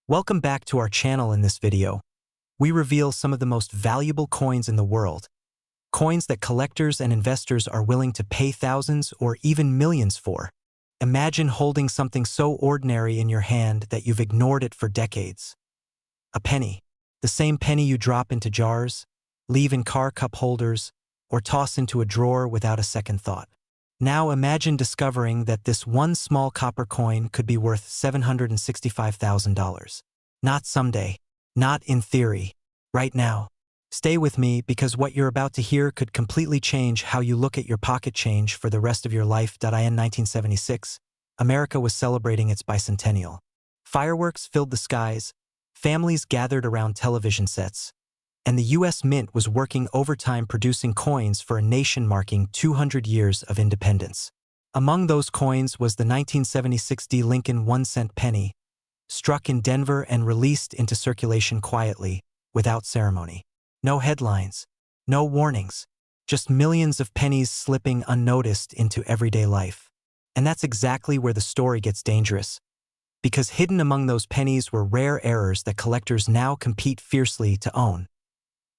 Welcome back to our channel. In this video, we reveal some of the most valuable coins in the world, coins that collectors and investors are willing to pay thousands or even millions for. Imagine holding something so ordinary in your hand that you've ignored it for decades. A penny. The same penny you drop into jars, leave in car cup holders, or toss into a drawer without a second thought. Now imagine discovering that this one small copper coin could be worth $765,000. Not someday, not in theory, right now. Stay with me because what you're about to hear could completely change how you look at your pocket change for the rest of your life. In 1976, America was celebrating its bicentennial. Fireworks filled the skies, families gathered around television sets, and the U.S. Mint was working overtime producing coins for a nation marking 200 years of independence. Among those coins was the 1976 D. Lincoln 1-cent penny, struck in Denver and released into circulation quietly, without ceremony. No headlines, no warnings, just millions of pennies slipping unnoticed into everyday life. And that's exactly where the story gets dangerous, because hidden among those pennies were rare errors that collectors now compete fiercely to own.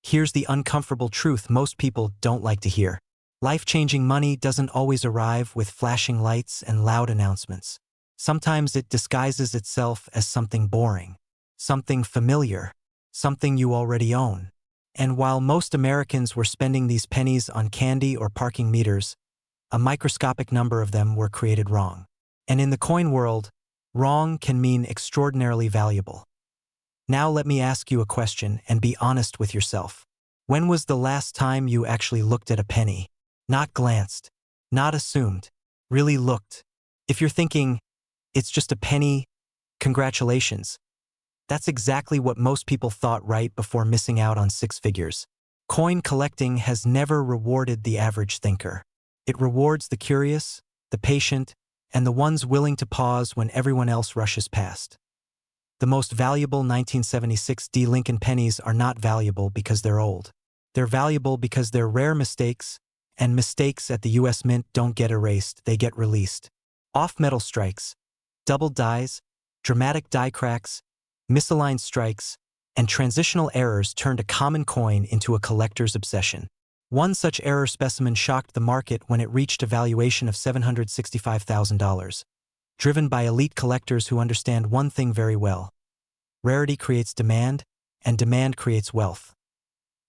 Here's the uncomfortable truth most people don't like to hear. Life-changing money doesn't always arrive with flashing lights and loud announcements. Sometimes it disguises itself as something boring, something familiar, something you already own. And while most Americans were spending these pennies on candy or parking meters, a microscopic number of them were created wrong. And in the coin world, wrong can mean extraordinarily valuable. Now let me ask you a question and be honest with yourself. When was the last time you actually looked at a penny? Not glanced, not assumed, really looked. If you're thinking, it's just a penny, congratulations. That's exactly what most people thought right before missing out on six figures. Coin collecting has never rewarded the average thinker. It rewards the curious, the patient, and the ones willing to pause when everyone else rushes past. The most valuable 1976 D. Lincoln pennies are not valuable because they're old. They're valuable because they're rare mistakes, and mistakes at the U.S. Mint don't get erased, they get released. Off-metal strikes, double dies, dramatic die cracks, misaligned strikes, and transitional errors turned a common coin into a collector's obsession. One such error specimen shocked the market when it reached a valuation of $765,000. Driven by elite collectors who understand one thing very well. Rarity creates demand, and demand creates wealth.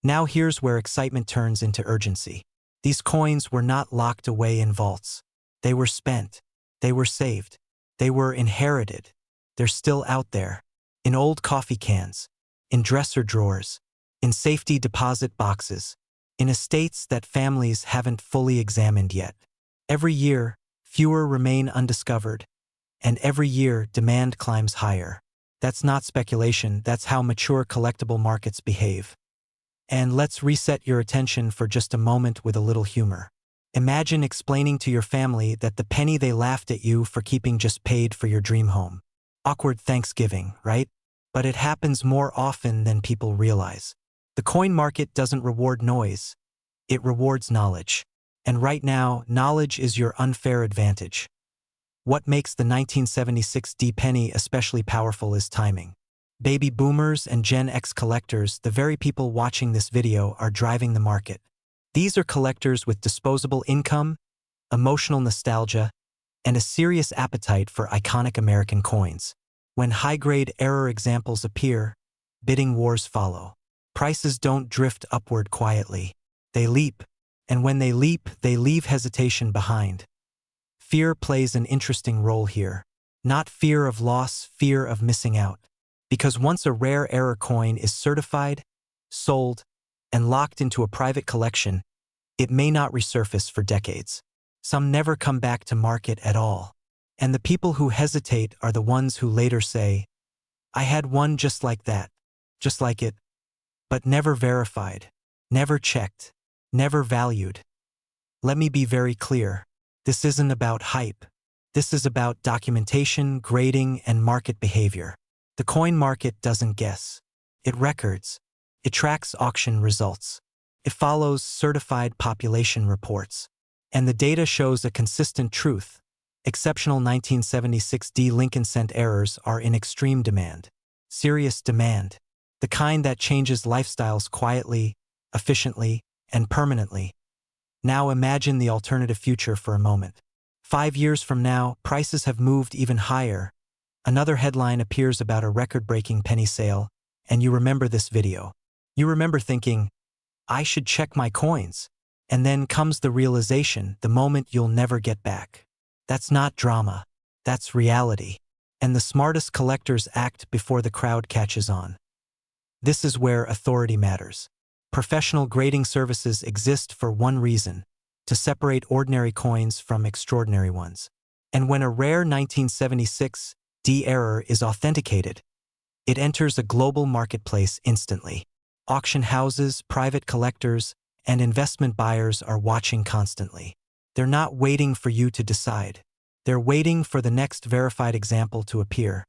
Now here's where excitement turns into urgency. These coins were not locked away in vaults. They were spent. They were saved. They were inherited. They're still out there. In old coffee cans. In dresser drawers. In safety deposit boxes. In estates that families haven't fully examined yet. Every year, fewer remain undiscovered. And every year, demand climbs higher. That's not speculation, that's how mature collectible markets behave. And let's reset your attention for just a moment with a little humor. Imagine explaining to your family that the penny they laughed at you for keeping just paid for your dream home. Awkward Thanksgiving, right? But it happens more often than people realize. The coin market doesn't reward noise. It rewards knowledge. And right now, knowledge is your unfair advantage. What makes the 1976 D penny especially powerful is timing. Baby boomers and Gen X collectors, the very people watching this video, are driving the market. These are collectors with disposable income, emotional nostalgia, and a serious appetite for iconic American coins. When high-grade error examples appear, bidding wars follow. Prices don't drift upward quietly. They leap, and when they leap, they leave hesitation behind. Fear plays an interesting role here. Not fear of loss, fear of missing out. Because once a rare error coin is certified, sold, and locked into a private collection, it may not resurface for decades. Some never come back to market at all. And the people who hesitate are the ones who later say, I had one just like that, just like it, but never verified, never checked, never valued. Let me be very clear. This isn't about hype. This is about documentation, grading, and market behavior. The coin market doesn't guess. It records. It tracks auction results. It follows certified population reports. And the data shows a consistent truth. Exceptional 1976 D. Lincoln cent errors are in extreme demand. serious demand. The kind that changes lifestyles quietly, efficiently, and permanently. Now imagine the alternative future for a moment. 5 years from now, prices have moved even higher. Another headline appears about a record-breaking penny sale, and you remember this video. You remember thinking, I should check my coins. And then comes the realization, the moment you'll never get back. That's not drama. That's reality. And the smartest collectors act before the crowd catches on. This is where authority matters. Professional grading services exist for one reason: to separate ordinary coins from extraordinary ones. And when a rare 1976 D error is authenticated, it enters a global marketplace instantly. Auction houses, private collectors, and investment buyers are watching constantly. They're not waiting for you to decide. They're waiting for the next verified example to appear.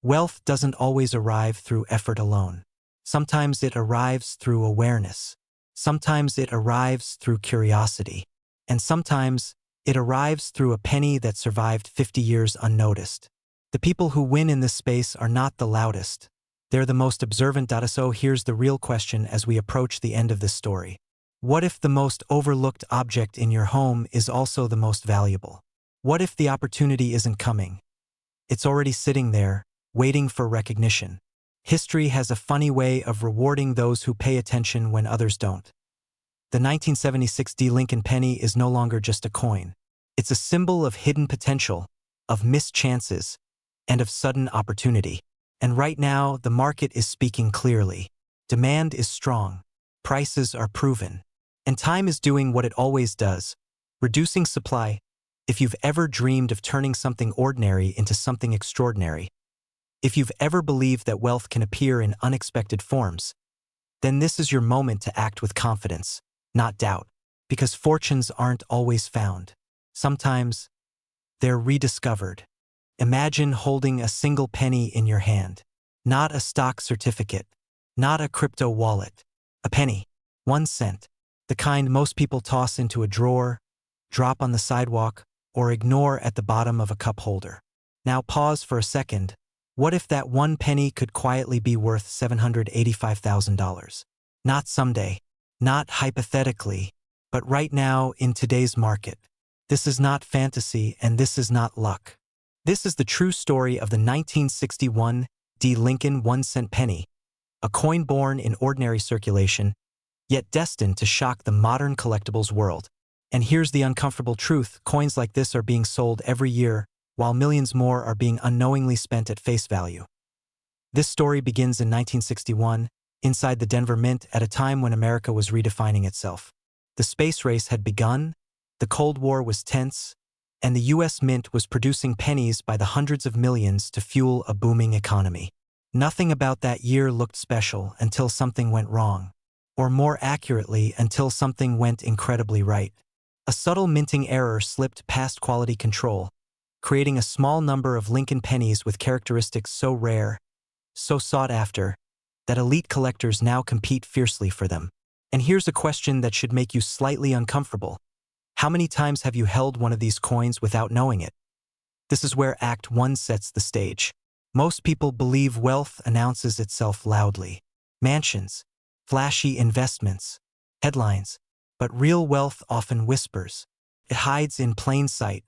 Wealth doesn't always arrive through effort alone. Sometimes it arrives through awareness. Sometimes it arrives through curiosity. And sometimes it arrives through a penny that survived 50 years unnoticed. The people who win in this space are not the loudest. They're the most observant. So here's the real question as we approach the end of this story. What if the most overlooked object in your home is also the most valuable? What if the opportunity isn't coming? It's already sitting there, waiting for recognition. History has a funny way of rewarding those who pay attention when others don't. The 1976 D Lincoln penny is no longer just a coin. It's a symbol of hidden potential, of missed chances, and of sudden opportunity. And right now, the market is speaking clearly. Demand is strong. Prices are proven. And time is doing what it always does, reducing supply. If you've ever dreamed of turning something ordinary into something extraordinary, if you've ever believed that wealth can appear in unexpected forms, then this is your moment to act with confidence, not doubt, because fortunes aren't always found. Sometimes they're rediscovered. Imagine holding a single penny in your hand, not a stock certificate, not a crypto wallet, a penny, 1 cent, the kind most people toss into a drawer, drop on the sidewalk, or ignore at the bottom of a cup holder. Now pause for a second. What if that 1 penny could quietly be worth $785,000? Not someday, not hypothetically, but right now in today's market. This is not fantasy and this is not luck. This is the true story of the 1961 D Lincoln 1-cent penny, a coin born in ordinary circulation, yet destined to shock the modern collectibles world. And here's the uncomfortable truth: coins like this are being sold every year, while millions more are being unknowingly spent at face value. This story begins in 1961, inside the Denver Mint, at a time when America was redefining itself. The space race had begun, the Cold War was tense, and the U.S. Mint was producing pennies by the hundreds of millions to fuel a booming economy. Nothing about that year looked special until something went wrong. Or more accurately, until something went incredibly right. A subtle minting error slipped past quality control, creating a small number of Lincoln pennies with characteristics so rare, so sought after, that elite collectors now compete fiercely for them. And here's a question that should make you slightly uncomfortable. How many times have you held one of these coins without knowing it? This is where Act 1 sets the stage. Most people believe wealth announces itself loudly. Mansions, flashy investments, headlines. But real wealth often whispers. It hides in plain sight.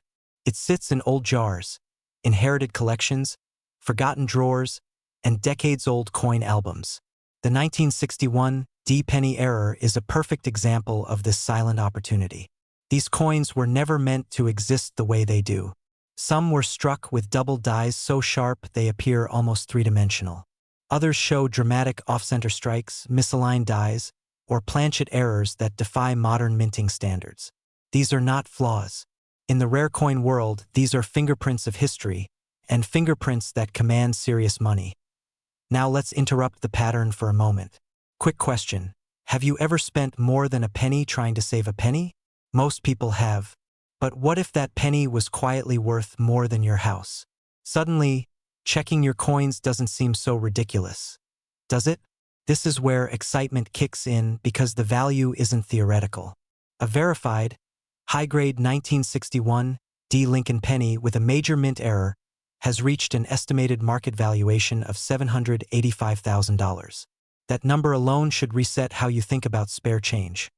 It sits in old jars, inherited collections, forgotten drawers, and decades-old coin albums. The 1961 D penny error is a perfect example of this silent opportunity. These coins were never meant to exist the way they do. Some were struck with double dies so sharp they appear almost three-dimensional. Others show dramatic off-center strikes, misaligned dies, or planchet errors that defy modern minting standards. These are not flaws. In the rare coin world, these are fingerprints of history, and fingerprints that command serious money. Now let's interrupt the pattern for a moment. Quick question: have you ever spent more than a penny trying to save a penny? Most people have. But what if that penny was quietly worth more than your house? Suddenly, checking your coins doesn't seem so ridiculous, does it? This is where excitement kicks in, because the value isn't theoretical. A verified, high-grade 1961 D Lincoln penny with a major mint error has reached an estimated market valuation of $785,000. That number alone should reset how you think about spare change.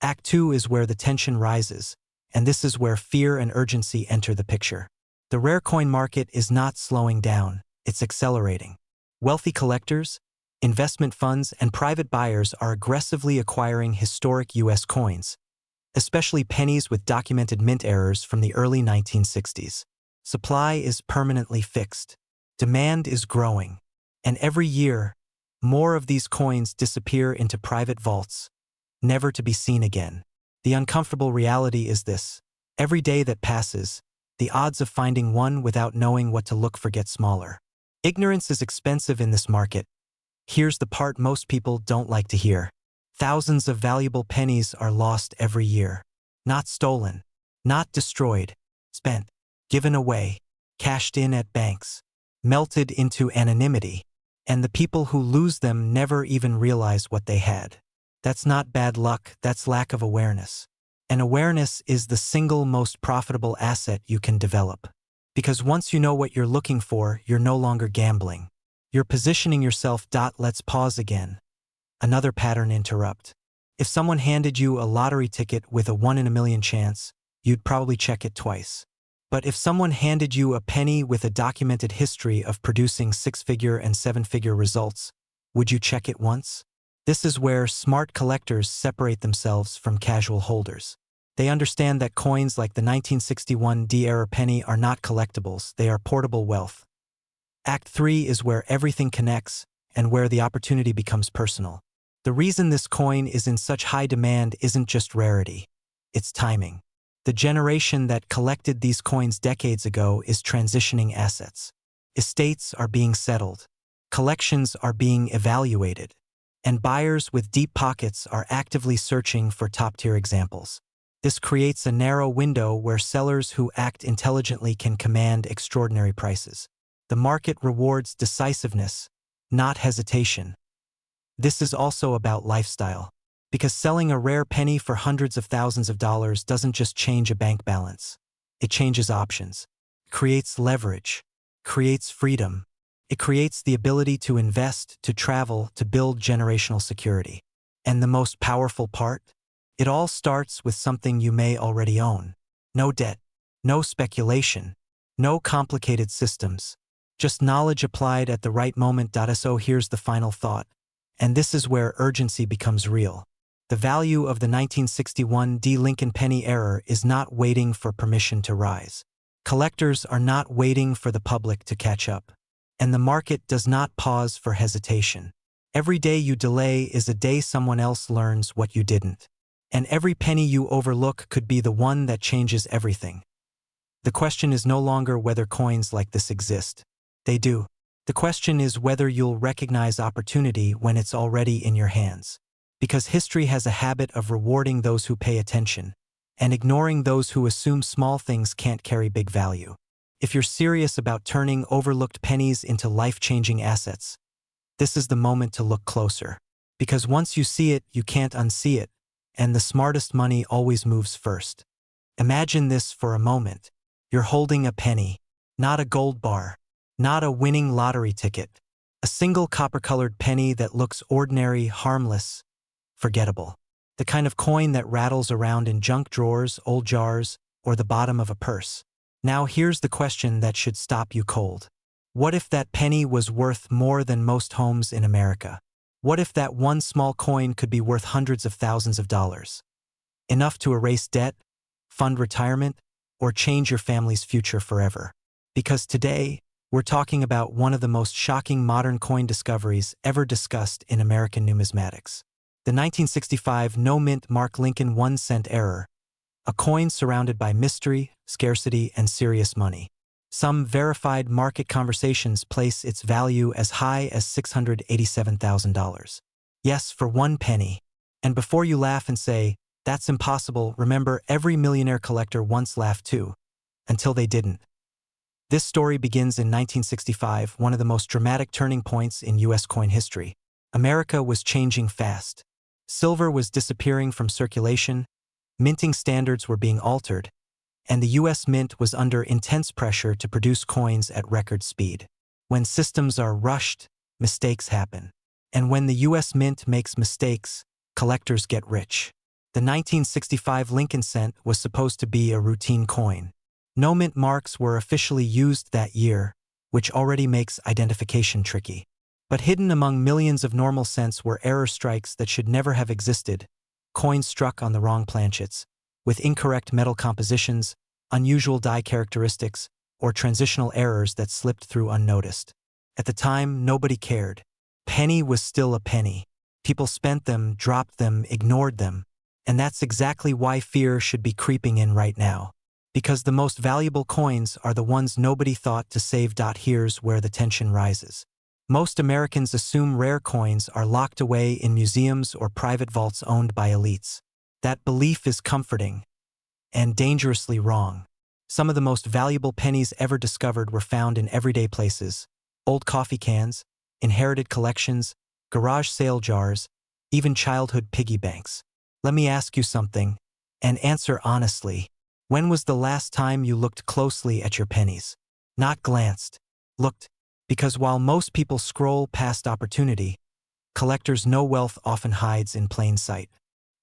Act 2 is where the tension rises, and this is where fear and urgency enter the picture. The rare coin market is not slowing down, it's accelerating. Wealthy collectors, investment funds, and private buyers are aggressively acquiring historic U.S. coins, especially pennies with documented mint errors from the early 1960s. Supply is permanently fixed. Demand is growing. And every year, more of these coins disappear into private vaults, never to be seen again. The uncomfortable reality is this: every day that passes, the odds of finding one without knowing what to look for get smaller. Ignorance is expensive in this market. Here's the part most people don't like to hear. Thousands of valuable pennies are lost every year. Not stolen, not destroyed, spent, given away, cashed in at banks, melted into anonymity, and the people who lose them never even realize what they had. That's not bad luck, that's lack of awareness. And awareness is the single most profitable asset you can develop. Because once you know what you're looking for, you're no longer gambling. You're positioning yourself. Let's pause again. Another pattern interrupt. If someone handed you a lottery ticket with a 1 in a million chance, you'd probably check it twice. But if someone handed you a penny with a documented history of producing 6-figure and 7-figure results, would you check it once? This is where smart collectors separate themselves from casual holders. They understand that coins like the 1961 D-era penny are not collectibles, they are portable wealth. Act 3 is where everything connects and where the opportunity becomes personal. The reason this coin is in such high demand isn't just rarity, it's timing. The generation that collected these coins decades ago is transitioning assets. Estates are being settled. Collections are being evaluated. And buyers with deep pockets are actively searching for top-tier examples. This creates a narrow window where sellers who act intelligently can command extraordinary prices. The market rewards decisiveness, not hesitation. This is also about lifestyle, because selling a rare penny for hundreds of thousands of dollars doesn't just change a bank balance. It changes options, creates leverage, creates freedom. It creates the ability to invest, to travel, to build generational security. And the most powerful part? It all starts with something you may already own. No debt, no speculation, no complicated systems, just knowledge applied at the right moment. So here's the final thought. And this is where urgency becomes real. The value of the 1961 D. Lincoln penny error is not waiting for permission to rise. Collectors are not waiting for the public to catch up. And the market does not pause for hesitation. Every day you delay is a day someone else learns what you didn't. And every penny you overlook could be the one that changes everything. The question is no longer whether coins like this exist. They do. The question is whether you'll recognize opportunity when it's already in your hands. Because history has a habit of rewarding those who pay attention and ignoring those who assume small things can't carry big value. If you're serious about turning overlooked pennies into life-changing assets, this is the moment to look closer. Because once you see it, you can't unsee it, and the smartest money always moves first. Imagine this for a moment. You're holding a penny, not a gold bar, not a winning lottery ticket, a single copper-colored penny that looks ordinary, harmless, forgettable. The kind of coin that rattles around in junk drawers, old jars, or the bottom of a purse. Now here's the question that should stop you cold. What if that penny was worth more than most homes in America? What if that one small coin could be worth hundreds of thousands of dollars? Enough to erase debt, fund retirement, or change your family's future forever? Because today, we're talking about one of the most shocking modern coin discoveries ever discussed in American numismatics. The 1965 no-mint Mark Lincoln 1-cent error, a coin surrounded by mystery, scarcity, and serious money. Some verified market conversations place its value as high as $687,000. Yes, for one penny. And before you laugh and say, "That's impossible," remember, every millionaire collector once laughed too, until they didn't. This story begins in 1965, one of the most dramatic turning points in U.S. coin history. America was changing fast. Silver was disappearing from circulation, minting standards were being altered, and the US Mint was under intense pressure to produce coins at record speed. When systems are rushed, mistakes happen. And when the US Mint makes mistakes, collectors get rich. The 1965 Lincoln cent was supposed to be a routine coin. No mint marks were officially used that year, which already makes identification tricky. But hidden among millions of normal cents were error strikes that should never have existed, coins struck on the wrong planchets, with incorrect metal compositions, unusual die characteristics, or transitional errors that slipped through unnoticed. At the time, nobody cared. Penny was still a penny. People spent them, dropped them, ignored them. And that's exactly why fear should be creeping in right now. Because the most valuable coins are the ones nobody thought to save. Here's where the tension rises. Most Americans assume rare coins are locked away in museums or private vaults owned by elites. That belief is comforting and dangerously wrong. Some of the most valuable pennies ever discovered were found in everyday places: old coffee cans, inherited collections, garage sale jars, even childhood piggy banks. Let me ask you something, and answer honestly. When was the last time you looked closely at your pennies? Not glanced. Looked. Because while most people scroll past opportunity, collectors know wealth often hides in plain sight.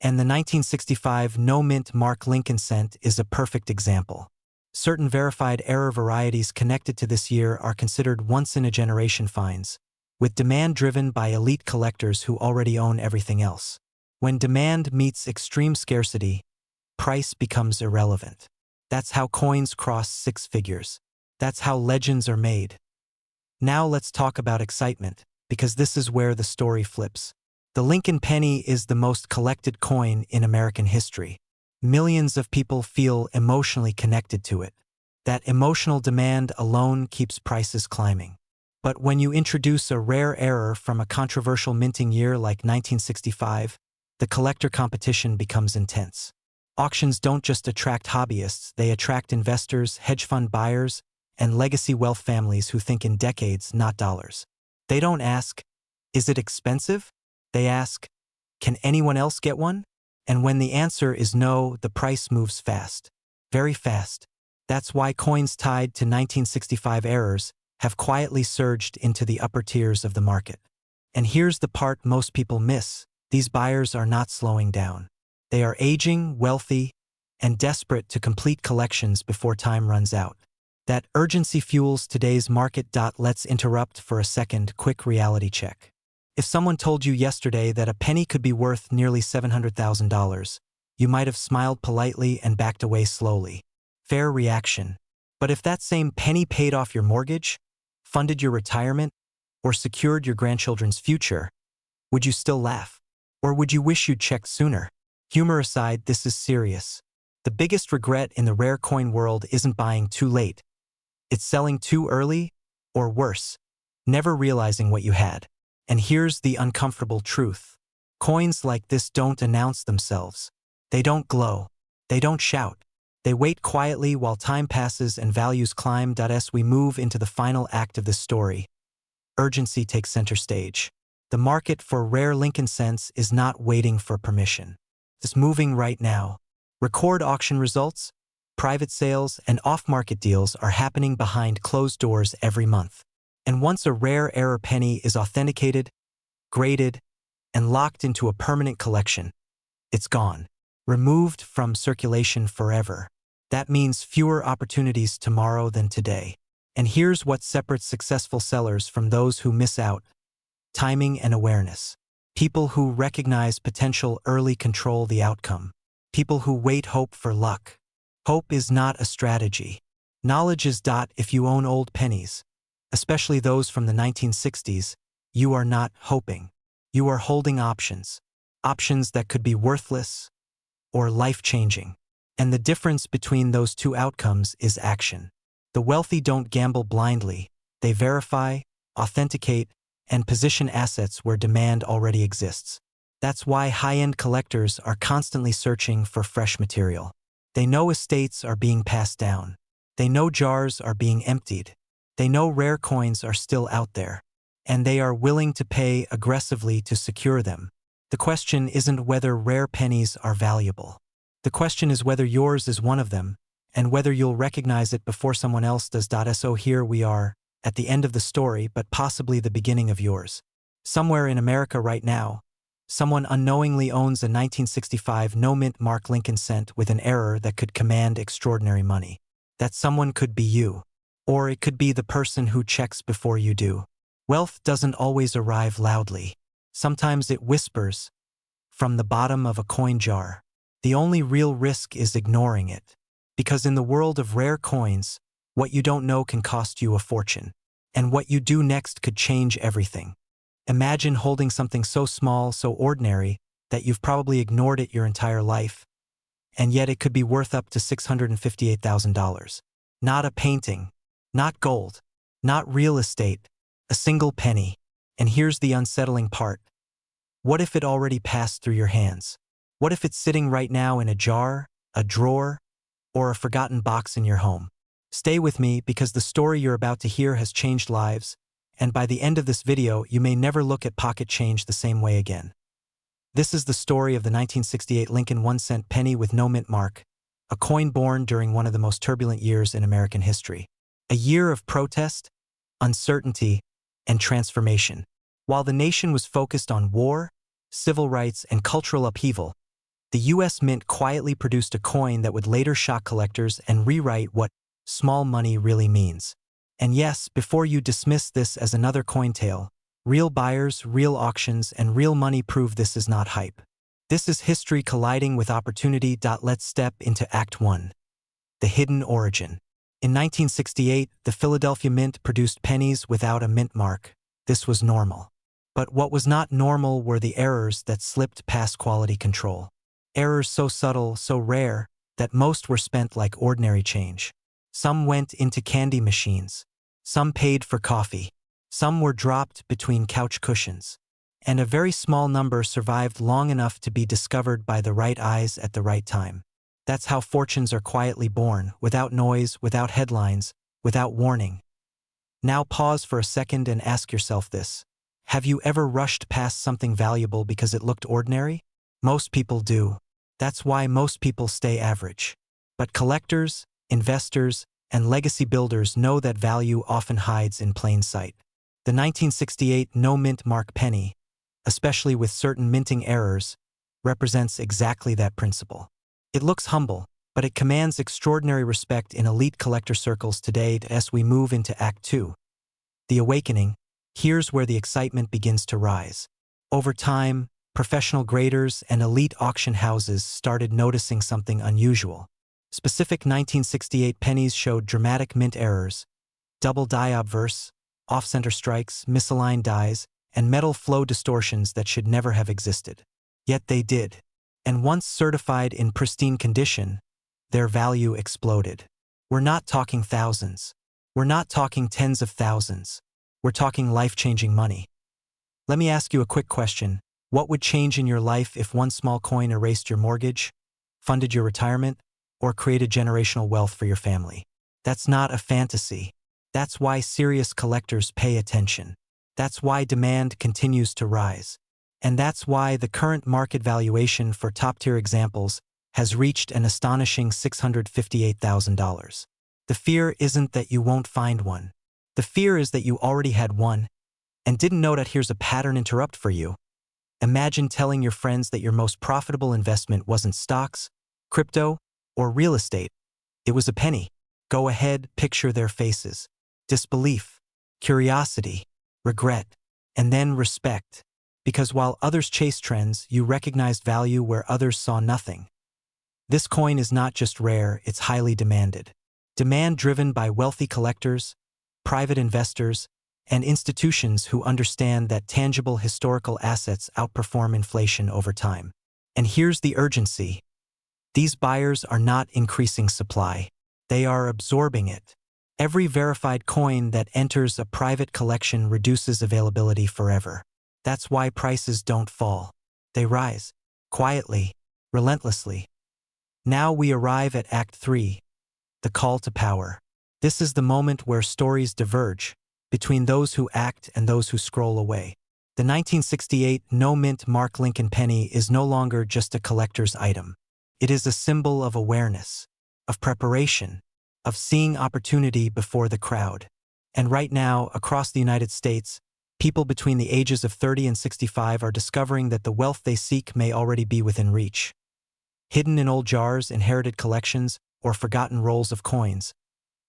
And the 1965 no-mint mark Lincoln cent is a perfect example. Certain verified error varieties connected to this year are considered once-in-a-generation finds, with demand driven by elite collectors who already own everything else. When demand meets extreme scarcity, price becomes irrelevant. That's how coins cross six figures. That's how legends are made. Now let's talk about excitement, because this is where the story flips. The Lincoln penny is the most collected coin in American history. Millions of people feel emotionally connected to it. That emotional demand alone keeps prices climbing. But when you introduce a rare error from a controversial minting year like 1965, the collector competition becomes intense. Auctions don't just attract hobbyists, they attract investors, hedge fund buyers, and legacy wealth families who think in decades, not dollars. They don't ask, is it expensive? They ask, can anyone else get one? And when the answer is no, the price moves fast. Very fast. That's why coins tied to 1965 errors have quietly surged into the upper tiers of the market. And here's the part most people miss. These buyers are not slowing down. They are aging, wealthy, and desperate to complete collections before time runs out. That urgency fuels today's market. Let's interrupt for a second. Quick reality check. If someone told you yesterday that a penny could be worth nearly $700,000, you might have smiled politely and backed away slowly. Fair reaction. But if that same penny paid off your mortgage, funded your retirement, or secured your grandchildren's future, would you still laugh? Or would you wish you'd checked sooner? Humor aside, this is serious. The biggest regret in the rare coin world isn't buying too late. It's selling too early, or worse, never realizing what you had. And here's the uncomfortable truth. Coins like this don't announce themselves. They don't glow. They don't shout. They wait quietly while time passes and values climb. As we move into the final act of this story, urgency takes center stage. The market for rare Lincoln cents is not waiting for permission. It's moving right now. Record auction results, private sales, and off-market deals are happening behind closed doors every month. And once a rare error penny is authenticated, graded, and locked into a permanent collection, it's gone, removed from circulation forever. That means fewer opportunities tomorrow than today. And here's what separates successful sellers from those who miss out: timing and awareness. People who recognize potential early control the outcome. People who wait hope for luck. Hope is not a strategy. Knowledge is. If you own old pennies, especially those from the 1960s, you are not hoping. You are holding options. Options that could be worthless or life-changing. And the difference between those two outcomes is action. The wealthy don't gamble blindly. They verify, authenticate, and position assets where demand already exists. That's why high-end collectors are constantly searching for fresh material. They know estates are being passed down. They know jars are being emptied. They know rare coins are still out there. And they are willing to pay aggressively to secure them. The question isn't whether rare pennies are valuable. The question is whether yours is one of them, and whether you'll recognize it before someone else does. So here we are, at the end of the story, but possibly the beginning of yours. Somewhere in America right now, someone unknowingly owns a 1965 no-mint Mark Lincoln cent with an error that could command extraordinary money. That someone could be you. Or it could be the person who checks before you do. Wealth doesn't always arrive loudly. Sometimes it whispers from the bottom of a coin jar. The only real risk is ignoring it. Because in the world of rare coins, what you don't know can cost you a fortune. And what you do next could change everything. Imagine holding something so small, so ordinary, that you've probably ignored it your entire life. And yet it could be worth up to $658,000. Not a painting, not gold, not real estate, a single penny. And here's the unsettling part. What if it already passed through your hands? What if it's sitting right now in a jar, a drawer, or a forgotten box in your home? Stay with me because the story you're about to hear has changed lives, and by the end of this video, you may never look at pocket change the same way again. This is the story of the 1968 Lincoln 1-cent penny with no mint mark, a coin born during one of the most turbulent years in American history. A year of protest, uncertainty, and transformation. While the nation was focused on war, civil rights, and cultural upheaval, the U.S. Mint quietly produced a coin that would later shock collectors and rewrite what small money really means. And yes, before you dismiss this as another coin tale, real buyers, real auctions, and real money prove this is not hype. This is history colliding with opportunity. Let's step into Act 1. The hidden origin. In 1968, the Philadelphia Mint produced pennies without a mint mark. This was normal. But what was not normal were the errors that slipped past quality control. Errors so subtle, so rare, that most were spent like ordinary change. Some went into candy machines. Some paid for coffee. Some were dropped between couch cushions. And a very small number survived long enough to be discovered by the right eyes at the right time. That's how fortunes are quietly born, without noise, without headlines, without warning. Now pause for a second and ask yourself this. Have you ever rushed past something valuable because it looked ordinary? Most people do. That's why most people stay average. But collectors, investors, and legacy builders know that value often hides in plain sight. The 1968 no-mint mark penny, especially with certain minting errors, represents exactly that principle. It looks humble, but it commands extraordinary respect in elite collector circles today. As we move into Act 2, the awakening, here's where the excitement begins to rise. Over time, professional graders and elite auction houses started noticing something unusual. Specific 1968 pennies showed dramatic mint errors, double die obverse, off-center strikes, misaligned dies, and metal flow distortions that should never have existed. Yet they did. And once certified in pristine condition, their value exploded. We're not talking thousands. We're not talking tens of thousands. We're talking life-changing money. Let me ask you a quick question. What would change in your life if one small coin erased your mortgage, funded your retirement, or created generational wealth for your family? That's not a fantasy. That's why serious collectors pay attention. That's why demand continues to rise. And that's why the current market valuation for top-tier examples has reached an astonishing $658,000. The fear isn't that you won't find one. The fear is that you already had one and didn't know that. Here's a pattern interrupt for you. Imagine telling your friends that your most profitable investment wasn't stocks, crypto, or real estate. It was a penny. Go ahead, picture their faces. Disbelief, curiosity, regret, and then respect. Because while others chase trends, you recognized value where others saw nothing. This coin is not just rare, it's highly demanded. Demand driven by wealthy collectors, private investors, and institutions who understand that tangible historical assets outperform inflation over time. And here's the urgency. These buyers are not increasing supply. They are absorbing it. Every verified coin that enters a private collection reduces availability forever. That's why prices don't fall. They rise, quietly, relentlessly. Now we arrive at Act 3, the call to power. This is the moment where stories diverge between those who act and those who scroll away. The 1968 no-mint Mark Lincoln penny is no longer just a collector's item. It is a symbol of awareness. of preparation, of seeing opportunity before the crowd. And right now, across the United States, people between the ages of 30 and 65 are discovering that the wealth they seek may already be within reach. Hidden in old jars, inherited collections, or forgotten rolls of coins.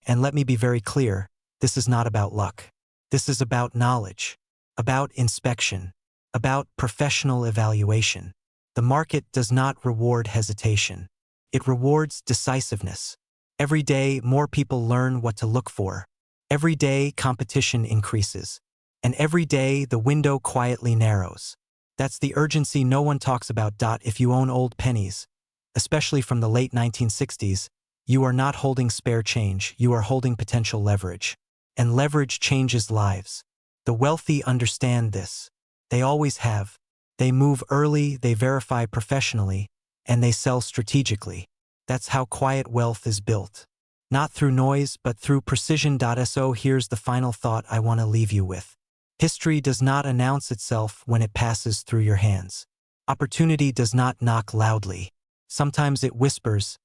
And let me be very clear, this is not about luck. This is about knowledge, about inspection, about professional evaluation. The market does not reward hesitation. It rewards decisiveness. Every day, more people learn what to look for. Every day, competition increases. And every day, the window quietly narrows. That's the urgency no one talks about. If you own old pennies, especially from the late 1960s, you are not holding spare change, you are holding potential leverage. And leverage changes lives. The wealthy understand this. They always have. They move early, they verify professionally, and they sell strategically. That's how quiet wealth is built. Not through noise, but through precision. So here's the final thought I want to leave you with. History does not announce itself when it passes through your hands. Opportunity does not knock loudly. Sometimes it whispers,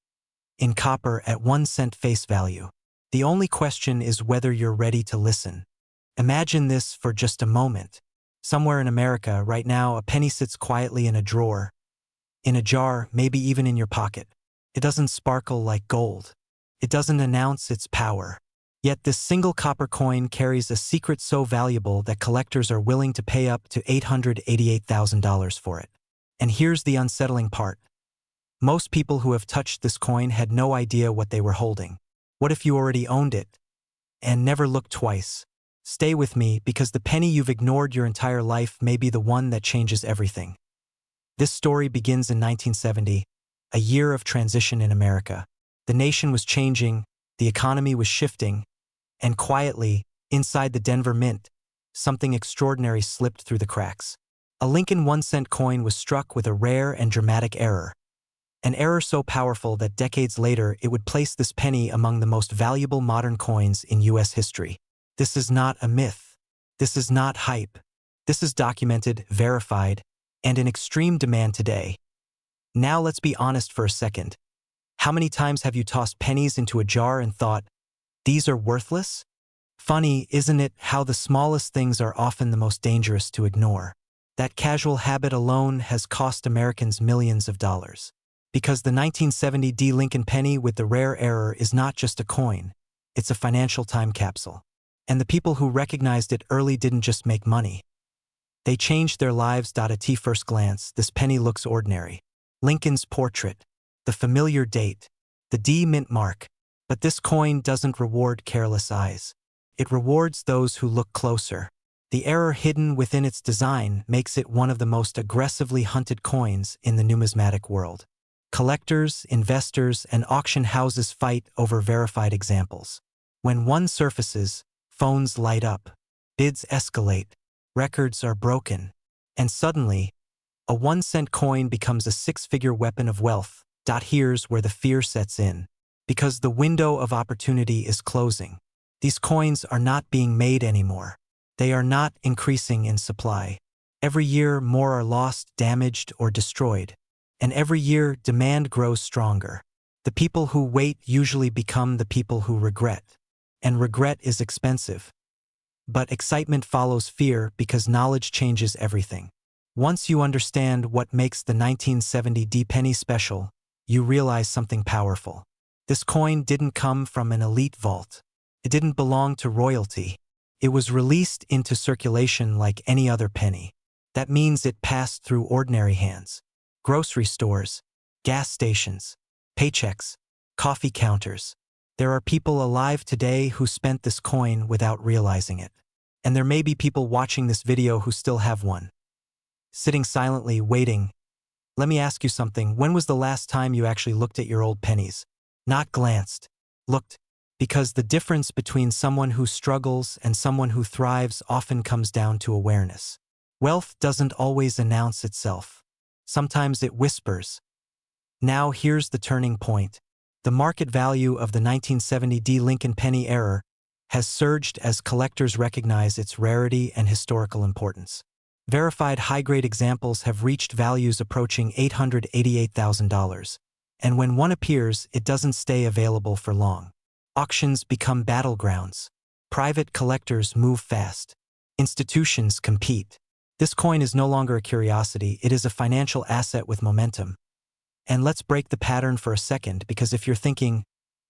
in copper at 1 cent face value. The only question is whether you're ready to listen. Imagine this for just a moment. Somewhere in America, right now, a penny sits quietly in a drawer, in a jar, maybe even in your pocket. It doesn't sparkle like gold. It doesn't announce its power. Yet this single copper coin carries a secret so valuable that collectors are willing to pay up to $888,000 for it. And here's the unsettling part. Most people who have touched this coin had no idea what they were holding. What if you already owned it and never looked twice? Stay with me, because the penny you've ignored your entire life may be the one that changes everything. This story begins in 1970, a year of transition in America. The nation was changing, the economy was shifting, and quietly, inside the Denver Mint, something extraordinary slipped through the cracks. A Lincoln 1-cent coin was struck with a rare and dramatic error. An error so powerful that decades later it would place this penny among the most valuable modern coins in U.S. history. This is not a myth. This is not hype. This is documented, verified, and in extreme demand today. Now let's be honest for a second. How many times have you tossed pennies into a jar and thought, these are worthless? Funny, isn't it, how the smallest things are often the most dangerous to ignore? That casual habit alone has cost Americans millions of dollars. Because the 1970 D Lincoln penny with the rare error is not just a coin, it's a financial time capsule. And the people who recognized it early didn't just make money. They changed their lives. At first glance, this penny looks ordinary. Lincoln's portrait, the familiar date, the D mint mark. But this coin doesn't reward careless eyes. It rewards those who look closer. The error hidden within its design makes it one of the most aggressively hunted coins in the numismatic world. Collectors, investors, and auction houses fight over verified examples. When one surfaces, phones light up, bids escalate, records are broken, and suddenly, a 1-cent coin becomes a 6-figure weapon of wealth. Here's where the fear sets in. Because the window of opportunity is closing. These coins are not being made anymore. They are not increasing in supply. Every year, more are lost, damaged, or destroyed. And every year, demand grows stronger. The people who wait usually become the people who regret. And regret is expensive. But excitement follows fear, because knowledge changes everything. Once you understand what makes the 1970 D penny special, you realize something powerful. This coin didn't come from an elite vault. It didn't belong to royalty. It was released into circulation like any other penny. That means it passed through ordinary hands. Grocery stores, gas stations, paychecks, coffee counters. There are people alive today who spent this coin without realizing it. And there may be people watching this video who still have one. Sitting silently, waiting. Let me ask you something. When was the last time you actually looked at your old pennies? Not glanced. Looked. Because the difference between someone who struggles and someone who thrives often comes down to awareness. Wealth doesn't always announce itself. Sometimes it whispers. Now here's the turning point. The market value of the 1970 D Lincoln penny error has surged as collectors recognize its rarity and historical importance. Verified high-grade examples have reached values approaching $888,000, And when one appears, it doesn't stay available for long. Auctions become battlegrounds. Private collectors move fast. Institutions compete. This coin is no longer a curiosity, it is a financial asset with momentum. And let's break the pattern for a second, because if you're thinking,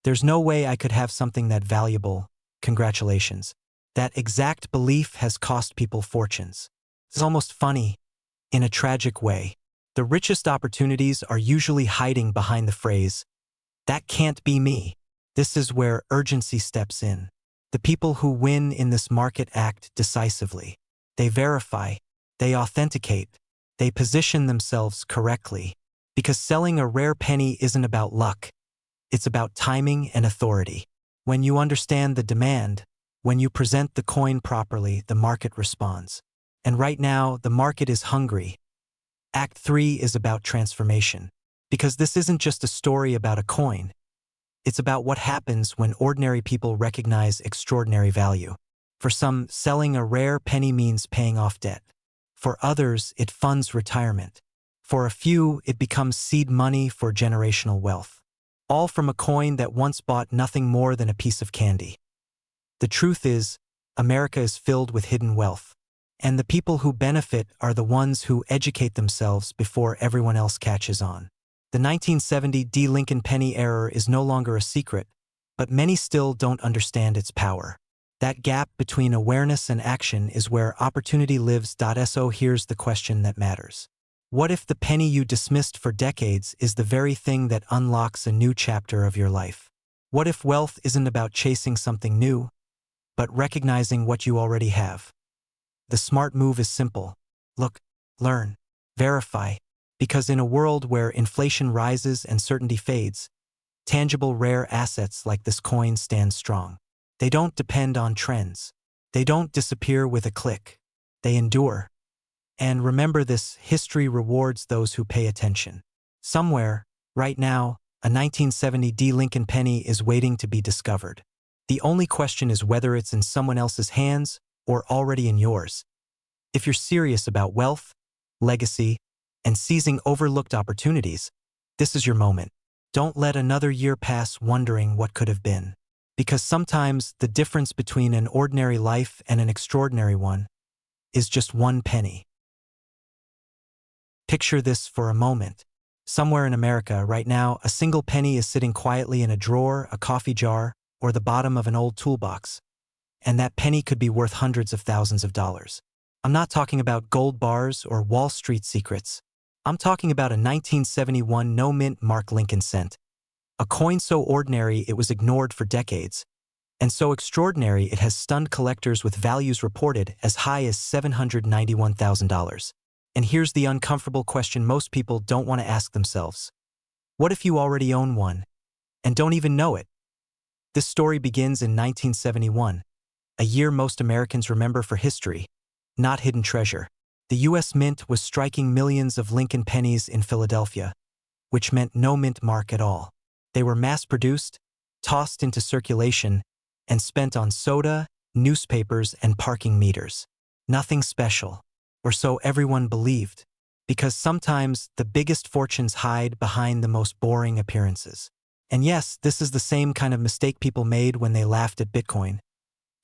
there's no way I could have something that valuable, congratulations. That exact belief has cost people fortunes. It's almost funny, in a tragic way. The richest opportunities are usually hiding behind the phrase, "That can't be me." This is where urgency steps in. The people who win in this market act decisively. They verify, they authenticate, they position themselves correctly. Because selling a rare penny isn't about luck. It's about timing and authority. When you understand the demand, when you present the coin properly, the market responds. And right now, the market is hungry. Act 3 is about transformation. Because this isn't just a story about a coin. It's about what happens when ordinary people recognize extraordinary value. For some, selling a rare penny means paying off debt. For others, it funds retirement. For a few, it becomes seed money for generational wealth. All from a coin that once bought nothing more than a piece of candy. The truth is, America is filled with hidden wealth. And the people who benefit are the ones who educate themselves before everyone else catches on. The 1970 D. Lincoln penny error is no longer a secret, but many still don't understand its power. That gap between awareness and action is where opportunity lives. So here's the question that matters. What if the penny you dismissed for decades is the very thing that unlocks a new chapter of your life? What if wealth isn't about chasing something new, but recognizing what you already have? The smart move is simple. Look, learn, verify. Because in a world where inflation rises and certainty fades, tangible rare assets like this coin stand strong. They don't depend on trends. They don't disappear with a click. They endure. And remember this, history rewards those who pay attention. Somewhere, right now, a 1970 D. Lincoln penny is waiting to be discovered. The only question is whether it's in someone else's hands or already in yours. If you're serious about wealth, legacy, and seizing overlooked opportunities, this is your moment. Don't let another year pass wondering what could have been. Because sometimes the difference between an ordinary life and an extraordinary one is just one penny. Picture this for a moment. Somewhere in America right now, a single penny is sitting quietly in a drawer, a coffee jar, or the bottom of an old toolbox. And that penny could be worth hundreds of thousands of dollars. I'm not talking about gold bars or Wall Street secrets. I'm talking about a 1971 no-mint mark Lincoln cent. A coin so ordinary it was ignored for decades, and so extraordinary it has stunned collectors with values reported as high as $791,000. And here's the uncomfortable question most people don't want to ask themselves. What if you already own one, and don't even know it? This story begins in 1971, a year most Americans remember for history, not hidden treasure. The U.S. Mint was striking millions of Lincoln pennies in Philadelphia, which meant no mint mark at all. They were mass-produced, tossed into circulation, and spent on soda, newspapers, and parking meters. Nothing special, or so everyone believed, because sometimes the biggest fortunes hide behind the most boring appearances. And yes, this is the same kind of mistake people made when they laughed at Bitcoin.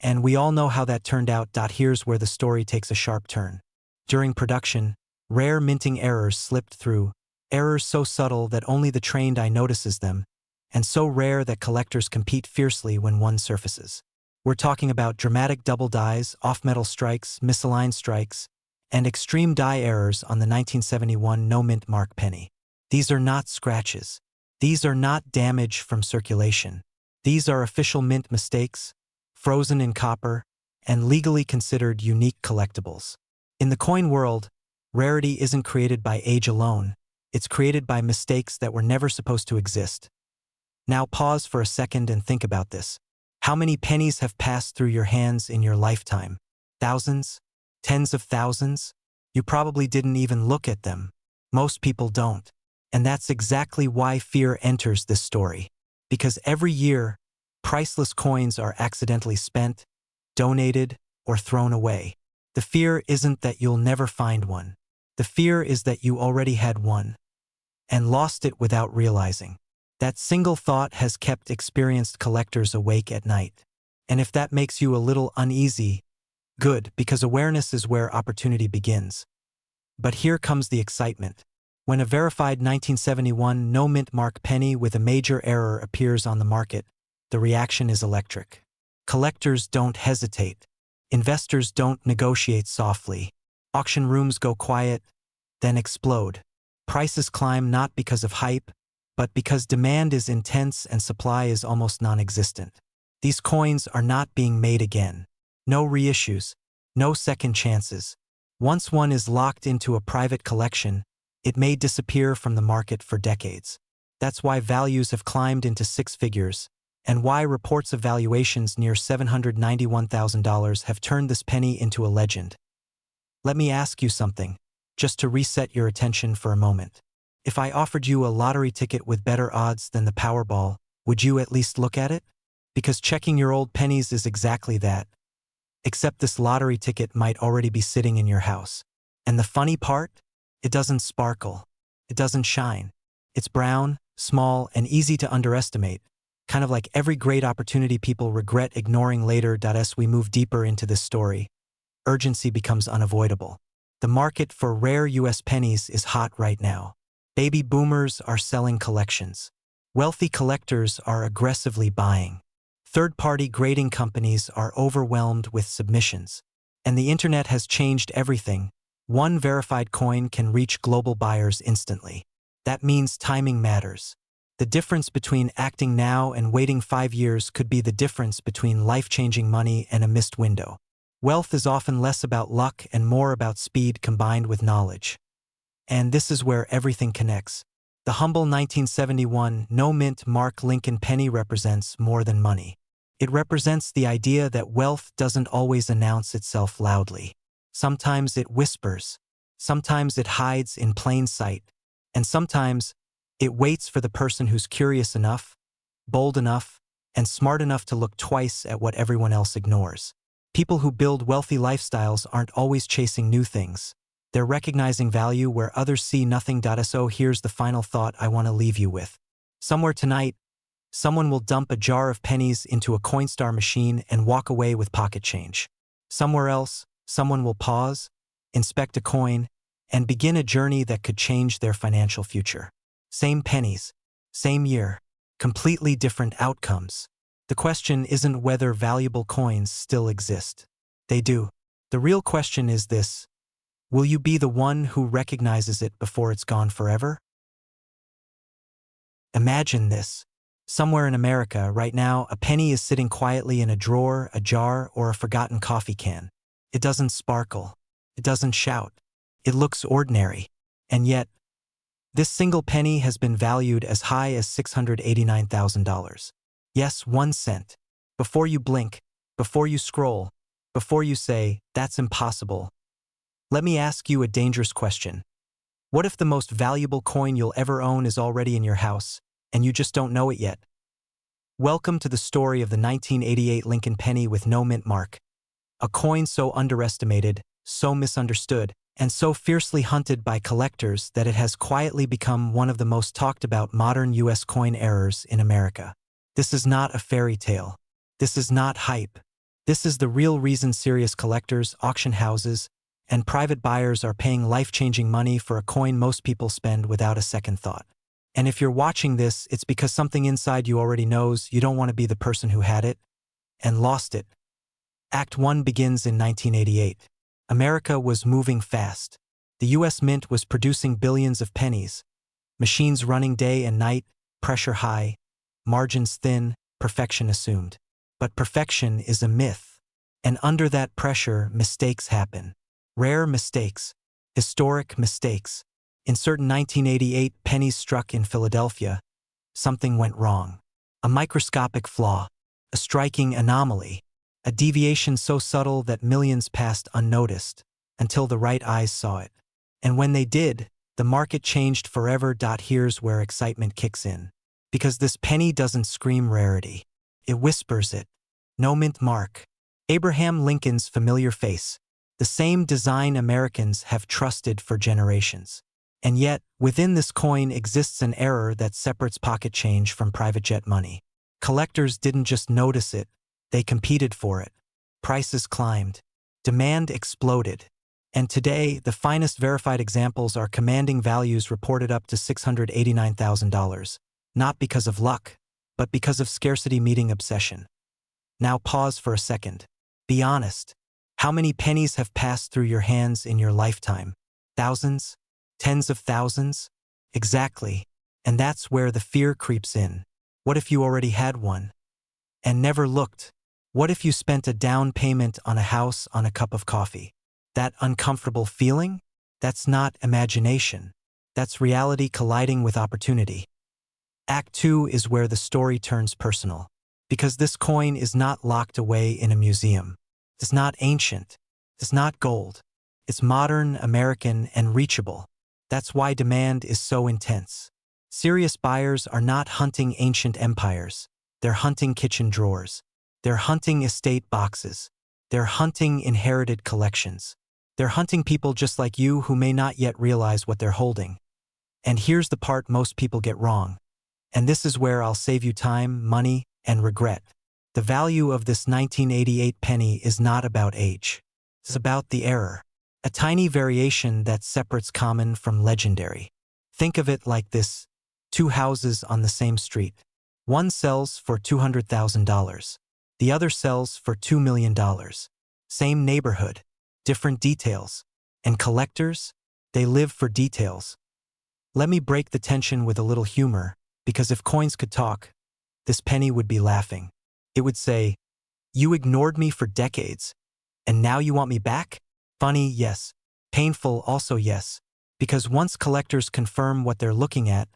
And we all know how that turned out. Here's where the story takes a sharp turn. During production, rare minting errors slipped through, errors so subtle that only the trained eye notices them, and so rare that collectors compete fiercely when one surfaces. We're talking about dramatic double dies, off-metal strikes, misaligned strikes, and extreme die errors on the 1971 no-mint mark penny. These are not scratches. These are not damage from circulation. These are official mint mistakes, frozen in copper, and legally considered unique collectibles. In the coin world, rarity isn't created by age alone. It's created by mistakes that were never supposed to exist. Now pause for a second and think about this. How many pennies have passed through your hands in your lifetime? Thousands? Tens of thousands? You probably didn't even look at them. Most people don't. And that's exactly why fear enters this story. Because every year, priceless coins are accidentally spent, donated, or thrown away. The fear isn't that you'll never find one. The fear is that you already had one. and lost it without realizing. That single thought has kept experienced collectors awake at night. And if that makes you a little uneasy, good, because awareness is where opportunity begins. But here comes the excitement. When a verified 1971 no-mint mark penny with a major error appears on the market, the reaction is electric. Collectors don't hesitate. Investors don't negotiate softly. Auction rooms go quiet, then explode. Prices climb not because of hype, but because demand is intense and supply is almost non-existent. These coins are not being made again. No reissues, no second chances. Once one is locked into a private collection, it may disappear from the market for decades. That's why values have climbed into six figures, and why reports of valuations near $791,000 have turned this penny into a legend. Let me ask you something, just to reset your attention for a moment. If I offered you a lottery ticket with better odds than the Powerball, would you at least look at it? Because checking your old pennies is exactly that. Except this lottery ticket might already be sitting in your house. And the funny part? It doesn't sparkle. It doesn't shine. It's brown, small, and easy to underestimate, kind of like every great opportunity people regret ignoring later. As we move deeper into this story, urgency becomes unavoidable. The market for rare U.S. pennies is hot right now. Baby boomers are selling collections. Wealthy collectors are aggressively buying. Third-party grading companies are overwhelmed with submissions. And the internet has changed everything. One verified coin can reach global buyers instantly. That means timing matters. The difference between acting now and waiting 5 years could be the difference between life-changing money and a missed window. Wealth is often less about luck and more about speed combined with knowledge. And this is where everything connects. The humble 1971 no-mint mark Lincoln penny represents more than money. It represents the idea that wealth doesn't always announce itself loudly. Sometimes it whispers, sometimes it hides in plain sight, and sometimes it waits for the person who's curious enough, bold enough, and smart enough to look twice at what everyone else ignores. People who build wealthy lifestyles aren't always chasing new things. They're recognizing value where others see nothing. So here's the final thought I want to leave you with. Somewhere tonight, someone will dump a jar of pennies into a Coinstar machine and walk away with pocket change. Somewhere else, someone will pause, inspect a coin, and begin a journey that could change their financial future. Same pennies, same year, completely different outcomes. The question isn't whether valuable coins still exist. They do. The real question is this: will you be the one who recognizes it before it's gone forever? Imagine this. Somewhere in America, right now, a penny is sitting quietly in a drawer, a jar, or a forgotten coffee can. It doesn't sparkle. It doesn't shout. It looks ordinary. And yet, this single penny has been valued as high as $689,000. Yes, 1 cent. Before you blink, before you scroll, before you say, "That's impossible," let me ask you a dangerous question. What if the most valuable coin you'll ever own is already in your house, and you just don't know it yet? Welcome to the story of the 1988 Lincoln penny with no mint mark. A coin so underestimated, so misunderstood, and so fiercely hunted by collectors that it has quietly become one of the most talked about modern U.S. coin errors in America. This is not a fairy tale. This is not hype. This is the real reason serious collectors, auction houses, and private buyers are paying life-changing money for a coin most people spend without a second thought. And if you're watching this, it's because something inside you already knows you don't want to be the person who had it and lost it. Act 1 begins in 1988. America was moving fast. The U.S. Mint was producing billions of pennies. Machines running day and night, pressure high, margins thin, perfection assumed. But perfection is a myth. And under that pressure, mistakes happen. Rare mistakes. Historic mistakes. In certain 1988 pennies struck in Philadelphia, something went wrong. A microscopic flaw. A striking anomaly. A deviation so subtle that millions passed unnoticed, until the right eyes saw it. And when they did, the market changed forever. Here's where excitement kicks in. Because this penny doesn't scream rarity. It whispers it. No mint mark. Abraham Lincoln's familiar face. The same design Americans have trusted for generations. And yet, within this coin exists an error that separates pocket change from private jet money. Collectors didn't just notice it, they competed for it. Prices climbed. Demand exploded. And today, the finest verified examples are commanding values reported up to $689,000, not because of luck, but because of scarcity meeting obsession. Now pause for a second. Be honest. How many pennies have passed through your hands in your lifetime? Thousands? Tens of thousands? Exactly. And that's where the fear creeps in. What if you already had one and never looked? What if you spent a down payment on a house on a cup of coffee? That uncomfortable feeling? That's not imagination. That's reality colliding with opportunity. Act 2 is where the story turns personal. Because this coin is not locked away in a museum. It's not ancient. It's not gold. It's modern, American, and reachable. That's why demand is so intense. Serious buyers are not hunting ancient empires. They're hunting kitchen drawers. They're hunting estate boxes. They're hunting inherited collections. They're hunting people just like you who may not yet realize what they're holding. And here's the part most people get wrong. And this is where I'll save you time, money, and regret. The value of this 1988 penny is not about age. It's about the error. A tiny variation that separates common from legendary. Think of it like this. 2 houses on the same street. One sells for $200,000. The other sells for $2 million. Same neighborhood. Different details. And collectors? They live for details. Let me break the tension with a little humor, because if coins could talk, this penny would be laughing. It would say, "You ignored me for decades, and now you want me back?" Funny, yes. Painful, also yes. Because once collectors confirm what they're looking at,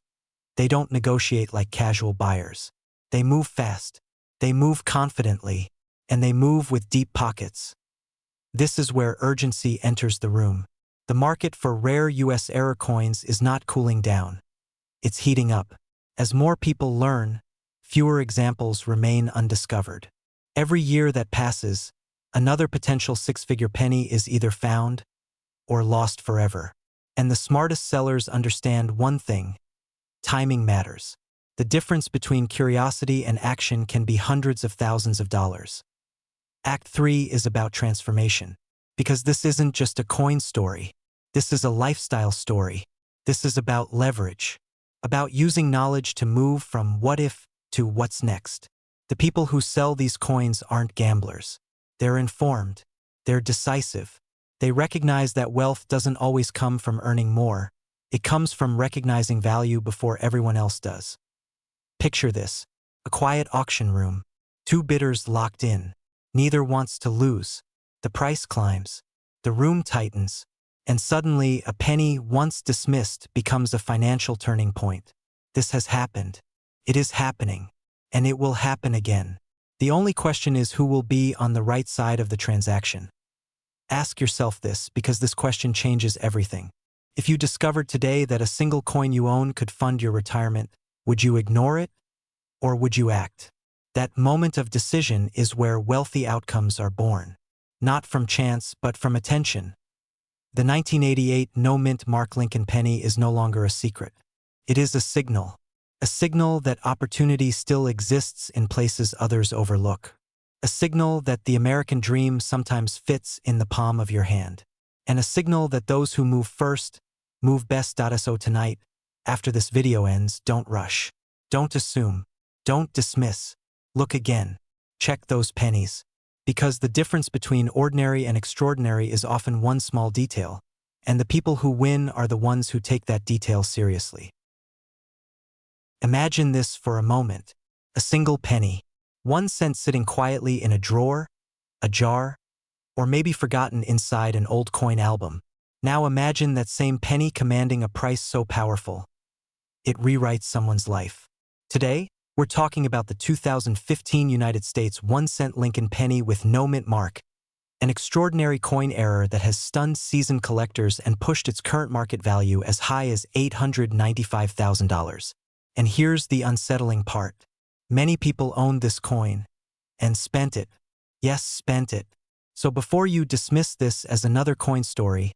they don't negotiate like casual buyers. They move fast. They move confidently. And they move with deep pockets. This is where urgency enters the room. The market for rare US era coins is not cooling down. It's heating up. As more people learn, fewer examples remain undiscovered. Every year that passes, another potential 6-figure penny is either found or lost forever. And the smartest sellers understand one thing: timing matters. The difference between curiosity and action can be hundreds of thousands of dollars. Act 3 is about transformation. Because this isn't just a coin story. This is a lifestyle story. This is about leverage. About using knowledge to move from what if to what's next. The people who sell these coins aren't gamblers. They're informed. They're decisive. They recognize that wealth doesn't always come from earning more. It comes from recognizing value before everyone else does. Picture this: a quiet auction room. 2 bidders locked in. Neither wants to lose. The price climbs. The room tightens. And suddenly, a penny once dismissed becomes a financial turning point. This has happened. It is happening. And it will happen again. The only question is who will be on the right side of the transaction. Ask yourself this, because this question changes everything. If you discovered today that a single coin you own could fund your retirement, would you ignore it? Or would you act? That moment of decision is where wealthy outcomes are born. Not from chance, but from attention. The 1988 no-mint Mark Lincoln penny is no longer a secret. It is a signal. A signal that opportunity still exists in places others overlook. A signal that the American dream sometimes fits in the palm of your hand. And a signal that those who move first, move best. So tonight, after this video ends, don't rush. Don't assume. Don't dismiss. Look again. Check those pennies. Because the difference between ordinary and extraordinary is often one small detail, and the people who win are the ones who take that detail seriously. Imagine this for a moment. A single penny. 1 cent sitting quietly in a drawer, a jar, or maybe forgotten inside an old coin album. Now imagine that same penny commanding a price so powerful. It rewrites someone's life. Today, we're talking about the 2015 United States 1-cent Lincoln penny with no mint mark, an extraordinary coin error that has stunned seasoned collectors and pushed its current market value as high as $895,000. And here's the unsettling part. Many people owned this coin and spent it. Yes, spent it. So before you dismiss this as another coin story,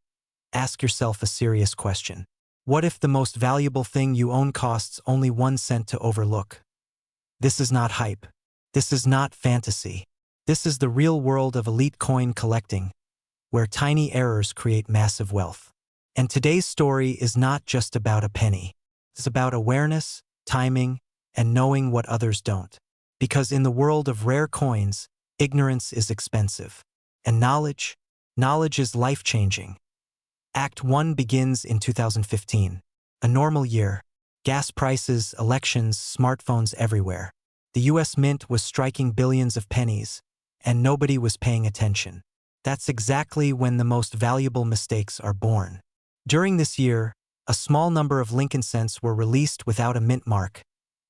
ask yourself a serious question. What if the most valuable thing you own costs only 1 cent to overlook? This is not hype. This is not fantasy. This is the real world of elite coin collecting, where tiny errors create massive wealth. And today's story is not just about a penny. It's about awareness, timing, and knowing what others don't. Because in the world of rare coins, ignorance is expensive. And knowledge is life-changing. Act 1 begins in 2015. A normal year. Gas prices, elections, smartphones everywhere. The US Mint was striking billions of pennies, and nobody was paying attention. That's exactly when the most valuable mistakes are born. During this year, a small number of Lincoln cents were released without a mint mark,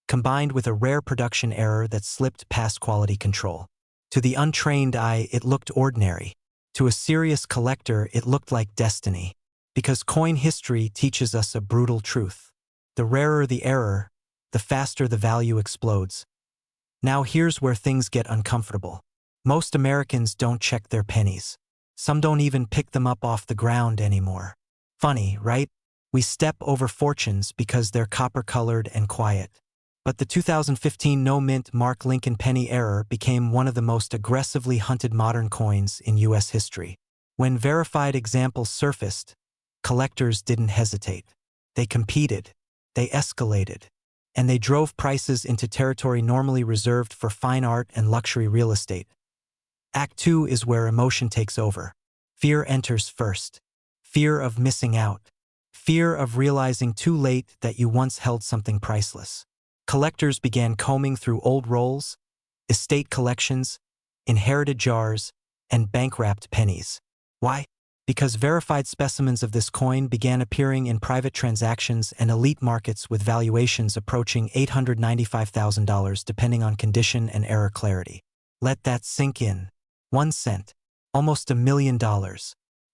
combined with a rare production error that slipped past quality control. To the untrained eye, it looked ordinary. To a serious collector, it looked like destiny. Because coin history teaches us a brutal truth. The rarer the error, the faster the value explodes. Now here's where things get uncomfortable. Most Americans don't check their pennies. Some don't even pick them up off the ground anymore. Funny, right? We step over fortunes because they're copper-colored and quiet. But the 2015 no-mint mark Lincoln penny error became one of the most aggressively hunted modern coins in U.S. history. When verified examples surfaced, collectors didn't hesitate. They competed, they escalated, and they drove prices into territory normally reserved for fine art and luxury real estate. Act 2 is where emotion takes over. Fear enters first. Fear of missing out. Fear of realizing too late that you once held something priceless. Collectors began combing through old rolls, estate collections, inherited jars, and bank-wrapped pennies. Why? Because verified specimens of this coin began appearing in private transactions and elite markets with valuations approaching $895,000 depending on condition and error clarity. Let that sink in. 1 cent. Almost $1 million.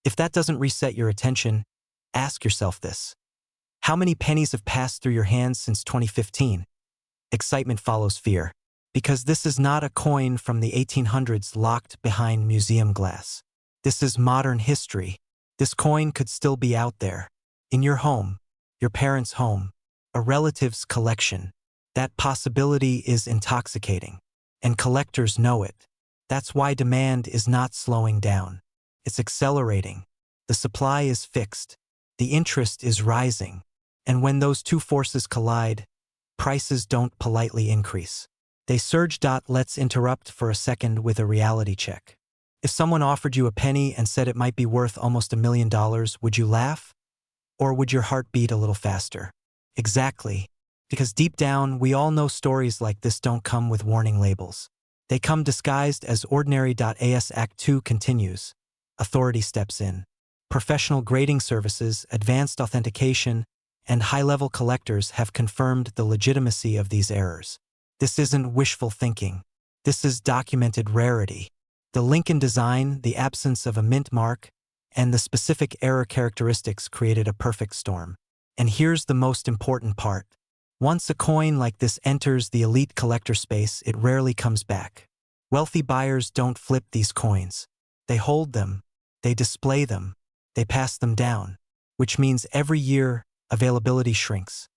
If that doesn't reset your attention, ask yourself this. How many pennies have passed through your hands since 2015? Excitement follows fear. Because this is not a coin from the 1800s locked behind museum glass. This is modern history. This coin could still be out there. In your home, your parents' home, a relative's collection. That possibility is intoxicating. And collectors know it. That's why demand is not slowing down. It's accelerating. The supply is fixed. The interest is rising. And when those two forces collide, prices don't politely increase. They surge. Let's interrupt for a second with a reality check. If someone offered you a penny and said it might be worth almost $1 million, would you laugh? Or would your heart beat a little faster? Exactly. Because deep down, we all know stories like this don't come with warning labels. They come disguised as ordinary. As Act 2 continues, authority steps in. Professional grading services, advanced authentication, and high-level collectors have confirmed the legitimacy of these errors. This isn't wishful thinking. This is documented rarity. The Lincoln design, the absence of a mint mark, and the specific error characteristics created a perfect storm. And here's the most important part. Once a coin like this enters the elite collector space, it rarely comes back. Wealthy buyers don't flip these coins. They hold them, they display them, they pass them down, which means every year, availability shrinks.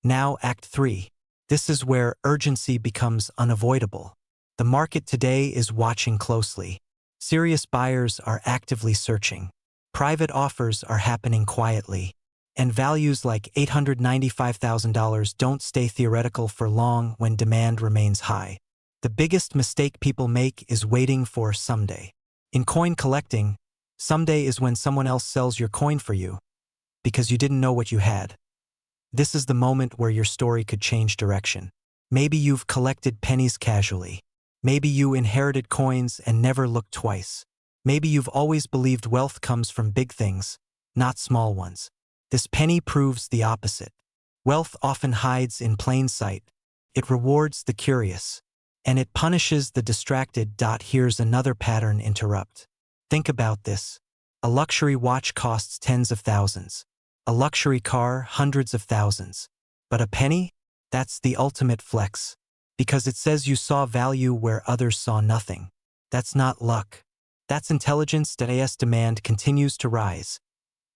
Now Act 3. This is where urgency becomes unavoidable. The market today is watching closely. Serious buyers are actively searching. Private offers are happening quietly. And values like $895,000 don't stay theoretical for long when demand remains high. The biggest mistake people make is waiting for someday. In coin collecting, someday is when someone else sells your coin for you, because you didn't know what you had. This is the moment where your story could change direction. Maybe you've collected pennies casually. Maybe you inherited coins and never looked twice. Maybe you've always believed wealth comes from big things, not small ones. This penny proves the opposite. Wealth often hides in plain sight. It rewards the curious, and it punishes the distracted. Here's another pattern interrupt. Think about this. A luxury watch costs tens of thousands. A luxury car, hundreds of thousands. But a penny? That's the ultimate flex. Because it says you saw value where others saw nothing. That's not luck. That's intelligence. As demand continues to rise,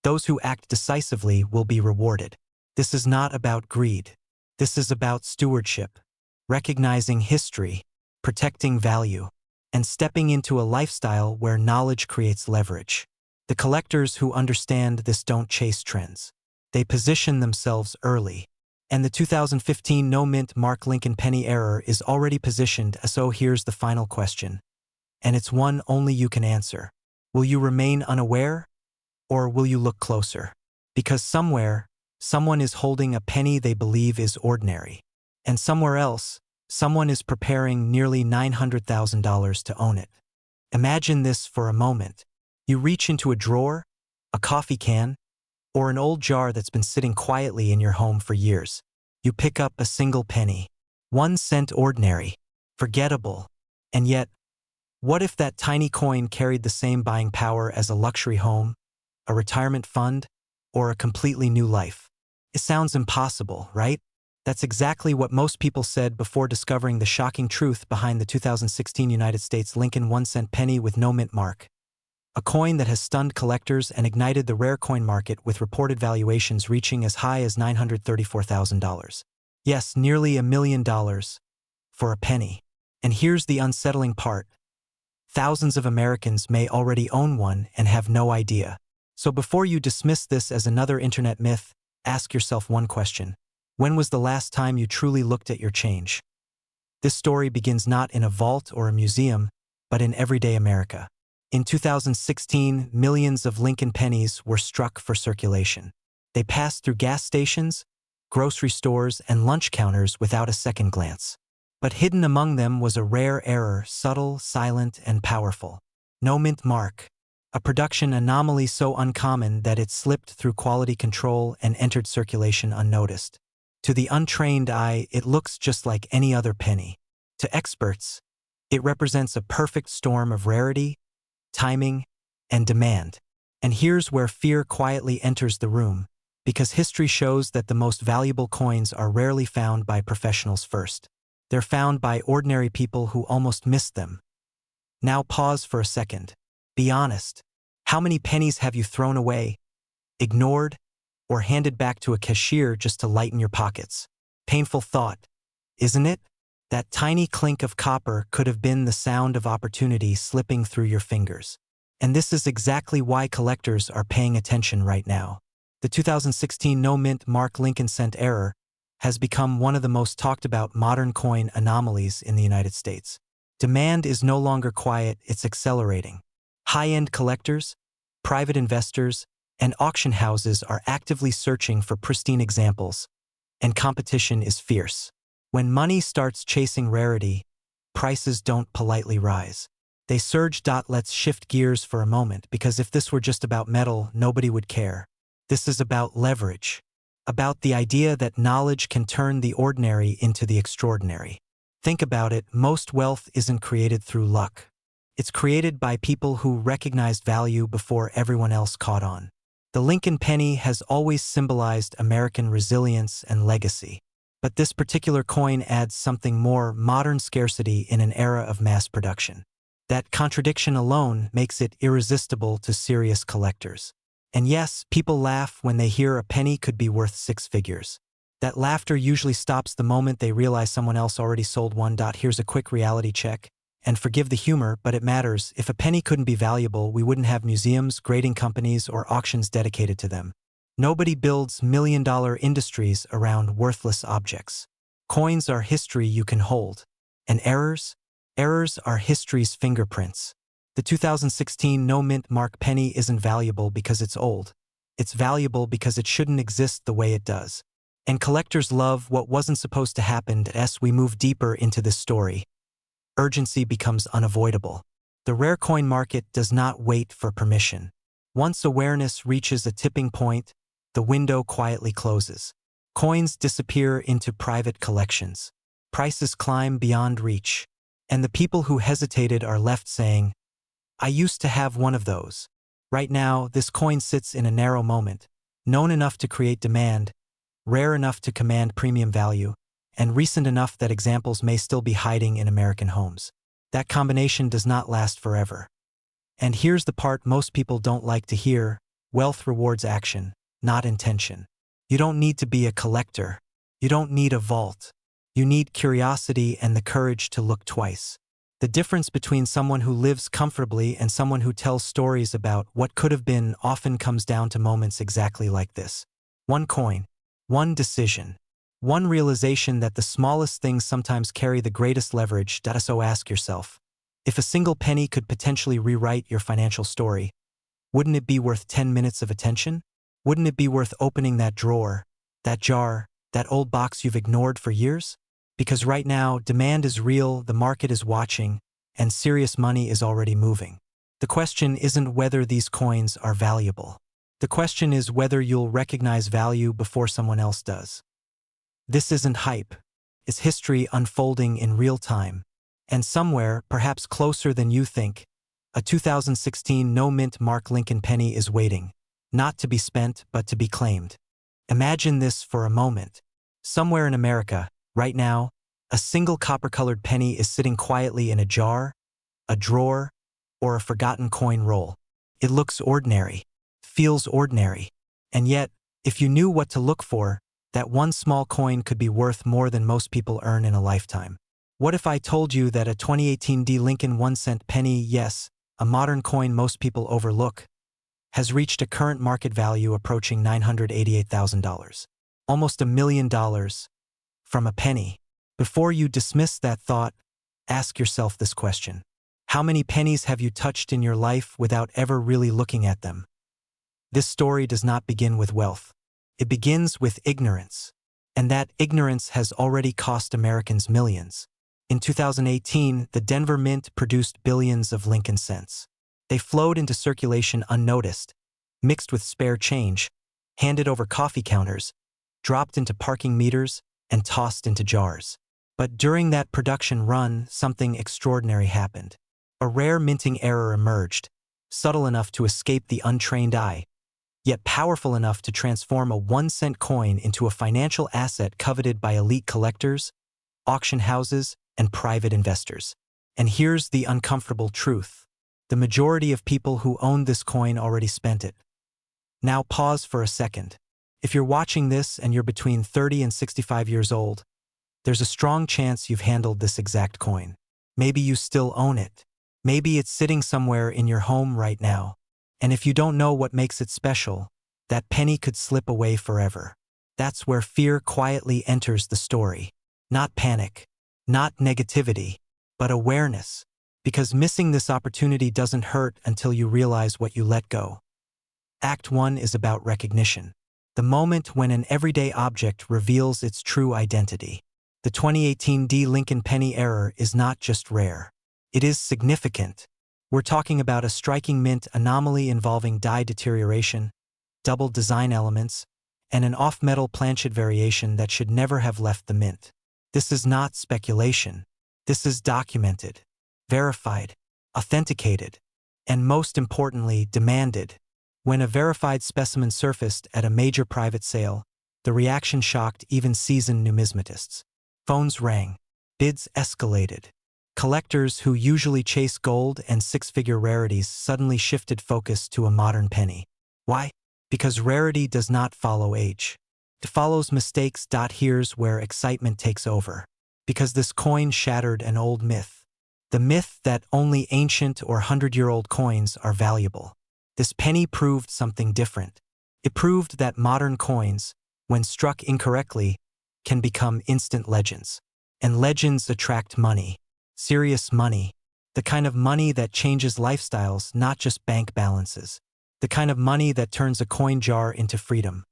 Those who act decisively will be rewarded. This is not about greed. This is about stewardship, recognizing history, protecting value, and stepping into a lifestyle where knowledge creates leverage. The collectors who understand this don't chase trends. They position themselves early. And the 2015 no-mint Mark Lincoln penny error is already positioned, so here's the final question. And it's one only you can answer. Will you remain unaware? Or will you look closer? Because somewhere, someone is holding a penny they believe is ordinary. And somewhere else, someone is preparing nearly $900,000 to own it. Imagine this for a moment. You reach into a drawer, a coffee can, or an old jar that's been sitting quietly in your home for years. You pick up a single penny. 1 cent ordinary, forgettable. And yet, what if that tiny coin carried the same buying power as a luxury home, a retirement fund, or a completely new life? It sounds impossible, right? That's exactly what most people said before discovering the shocking truth behind the 2016 United States Lincoln 1-cent penny with no mint mark. A coin that has stunned collectors and ignited the rare coin market with reported valuations reaching as high as $934,000. Yes, nearly $1 million for a penny. And here's the unsettling part. Thousands of Americans may already own one and have no idea. So before you dismiss this as another internet myth, ask yourself one question. When was the last time you truly looked at your change? This story begins not in a vault or a museum, but in everyday America. In 2016, millions of Lincoln pennies were struck for circulation. They passed through gas stations, grocery stores, and lunch counters without a second glance. But hidden among them was a rare error, subtle, silent, and powerful. No mint mark, a production anomaly so uncommon that it slipped through quality control and entered circulation unnoticed. To the untrained eye, it looks just like any other penny. To experts, it represents a perfect storm of rarity, timing, and demand. And here's where fear quietly enters the room, because history shows that the most valuable coins are rarely found by professionals first. They're found by ordinary people who almost missed them. Now pause for a second. Be honest. How many pennies have you thrown away, ignored, or handed back to a cashier just to lighten your pockets? Painful thought, isn't it? That tiny clink of copper could have been the sound of opportunity slipping through your fingers. And this is exactly why collectors are paying attention right now. The 2016 no-mint Mark Lincoln cent error has become one of the most talked about modern coin anomalies in the United States. Demand is no longer quiet, it's accelerating. High-end collectors, private investors, and auction houses are actively searching for pristine examples, and competition is fierce. When money starts chasing rarity, prices don't politely rise. They surge. Let's shift gears for a moment, because if this were just about metal, nobody would care. This is about leverage, about the idea that knowledge can turn the ordinary into the extraordinary. Think about it, most wealth isn't created through luck. It's created by people who recognized value before everyone else caught on. The Lincoln penny has always symbolized American resilience and legacy. But this particular coin adds something more: modern scarcity in an era of mass production. That contradiction alone makes it irresistible to serious collectors. And yes, people laugh when they hear a penny could be worth 6 figures. That laughter usually stops the moment they realize someone else already sold one. Here's a quick reality check. And forgive the humor, but it matters. If a penny couldn't be valuable, we wouldn't have museums, grading companies, or auctions dedicated to them. Nobody builds million-dollar industries around worthless objects. Coins are history you can hold. And errors are history's fingerprints. The 2016 no-mint mark penny isn't valuable because it's old. It's valuable because it shouldn't exist the way it does. And collectors love what wasn't supposed to happen. As we move deeper into this story, urgency becomes unavoidable. The rare coin market does not wait for permission. Once awareness reaches a tipping point, the window quietly closes. Coins disappear into private collections. Prices climb beyond reach. And the people who hesitated are left saying, "I used to have one of those." Right now, this coin sits in a narrow moment, known enough to create demand, rare enough to command premium value, and recent enough that examples may still be hiding in American homes. That combination does not last forever. And here's the part most people don't like to hear: Wealth rewards action, not intention. You don't need to be a collector. You don't need a vault. You need curiosity and the courage to look twice. The difference between someone who lives comfortably and someone who tells stories about what could have been often comes down to moments exactly like this. One coin, one decision, one realization that the smallest things sometimes carry the greatest leverage. So ask yourself, if a single penny could potentially rewrite your financial story, wouldn't it be worth 10 minutes of attention? Wouldn't it be worth opening that drawer, that jar, that old box you've ignored for years? Because right now, demand is real, the market is watching, and serious money is already moving. The question isn't whether these coins are valuable. The question is whether you'll recognize value before someone else does. This isn't hype. It's history unfolding in real time. And somewhere, perhaps closer than you think, a 2016 no-mint Mark Lincoln penny is waiting, not to be spent but to be claimed. Imagine this for a moment. Somewhere in America, right now, a single copper-colored penny is sitting quietly in a jar, a drawer, or a forgotten coin roll. It looks ordinary, feels ordinary, and yet, if you knew what to look for, that one small coin could be worth more than most people earn in a lifetime. What if I told you that a 2018 D. Lincoln 1-cent penny, yes, a modern coin most people overlook, has reached a current market value approaching $988,000. Almost $1 million from a penny. Before you dismiss that thought, ask yourself this question. How many pennies have you touched in your life without ever really looking at them? This story does not begin with wealth. It begins with ignorance. And that ignorance has already cost Americans millions. In 2018, the Denver Mint produced billions of Lincoln cents. They flowed into circulation unnoticed, mixed with spare change, handed over coffee counters, dropped into parking meters, and tossed into jars. But during that production run, something extraordinary happened. A rare minting error emerged, subtle enough to escape the untrained eye, yet powerful enough to transform a 1-cent coin into a financial asset coveted by elite collectors, auction houses, and private investors. And here's the uncomfortable truth. The majority of people who owned this coin already spent it. Now pause for a second. If you're watching this and you're between 30 and 65 years old, there's a strong chance you've handled this exact coin. Maybe you still own it. Maybe it's sitting somewhere in your home right now. And if you don't know what makes it special, that penny could slip away forever. That's where fear quietly enters the story. Not panic, not negativity, but awareness. Because missing this opportunity doesn't hurt until you realize what you let go. Act 1 is about recognition. The moment when an everyday object reveals its true identity. The 2018 D. Lincoln penny error is not just rare. It is significant. We're talking about a striking mint anomaly involving die deterioration, double design elements, and an off-metal planchet variation that should never have left the mint. This is not speculation. This is documented, verified, authenticated, and most importantly, demanded. When a verified specimen surfaced at a major private sale, the reaction shocked even seasoned numismatists. Phones rang. Bids escalated. Collectors who usually chase gold and six-figure rarities suddenly shifted focus to a modern penny. Why? Because rarity does not follow age. It follows mistakes. Here's where excitement takes over. Because this coin shattered an old myth. The myth that only ancient or 100-year-old coins are valuable. This penny proved something different. It proved that modern coins, when struck incorrectly, can become instant legends. And legends attract money. Serious money. The kind of money that changes lifestyles, not just bank balances. The kind of money that turns a coin jar into freedom.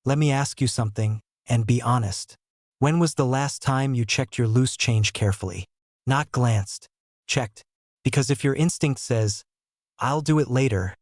Let me ask you something, and be honest. When was the last time you checked your loose change carefully? Not glanced. Checked. Because if your instinct says, I'll do it later,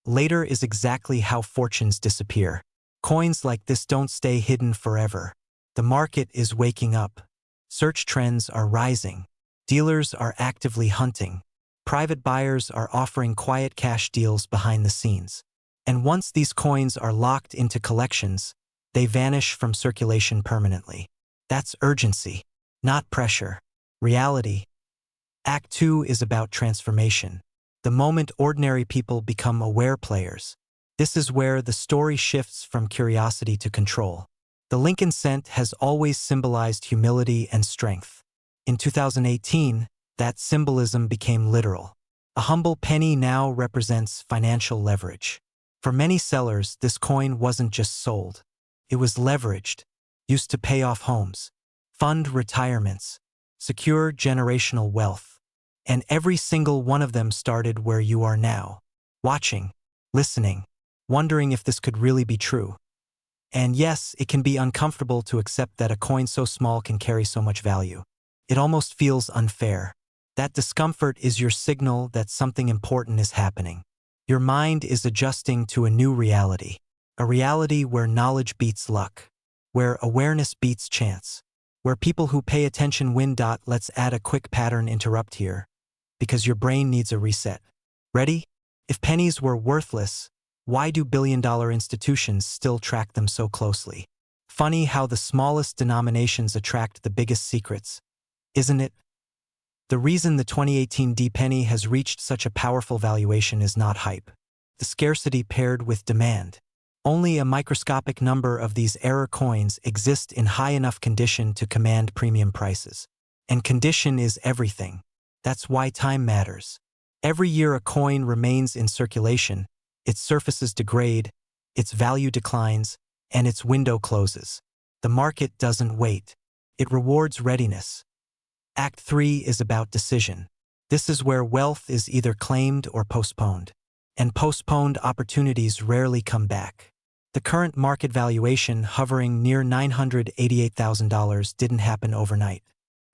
later is exactly how fortunes disappear. Coins like this don't stay hidden forever. The market is waking up. Search trends are rising. Dealers are actively hunting. Private buyers are offering quiet cash deals behind the scenes. And once these coins are locked into collections, they vanish from circulation permanently. That's urgency, not pressure. Reality. Act 2 is about transformation. The moment ordinary people become aware players. This is where the story shifts from curiosity to control. The Lincoln cent has always symbolized humility and strength. In 2018, that symbolism became literal. A humble penny now represents financial leverage. For many sellers, this coin wasn't just sold. It was leveraged, used to pay off homes, fund retirements, secure generational wealth. And every single one of them started where you are now, watching, listening, wondering if this could really be true. And yes, it can be uncomfortable to accept that a coin so small can carry so much value. It almost feels unfair. That discomfort is your signal that something important is happening. Your mind is adjusting to a new reality, a reality where knowledge beats luck, where awareness beats chance, where people who pay attention win. Let's add a quick pattern interrupt here, because your brain needs a reset. Ready? If pennies were worthless, why do billion-dollar institutions still track them so closely? Funny how the smallest denominations attract the biggest secrets, isn't it? The reason the 2018 D-penny has reached such a powerful valuation is not hype. The scarcity paired with demand. Only a microscopic number of these error coins exist in high enough condition to command premium prices. And condition is everything. That's why time matters. Every year a coin remains in circulation, its surfaces degrade, its value declines, and its window closes. The market doesn't wait. It rewards readiness. Act 3 is about decision. This is where wealth is either claimed or postponed. And postponed opportunities rarely come back. The current market valuation hovering near $988,000 didn't happen overnight.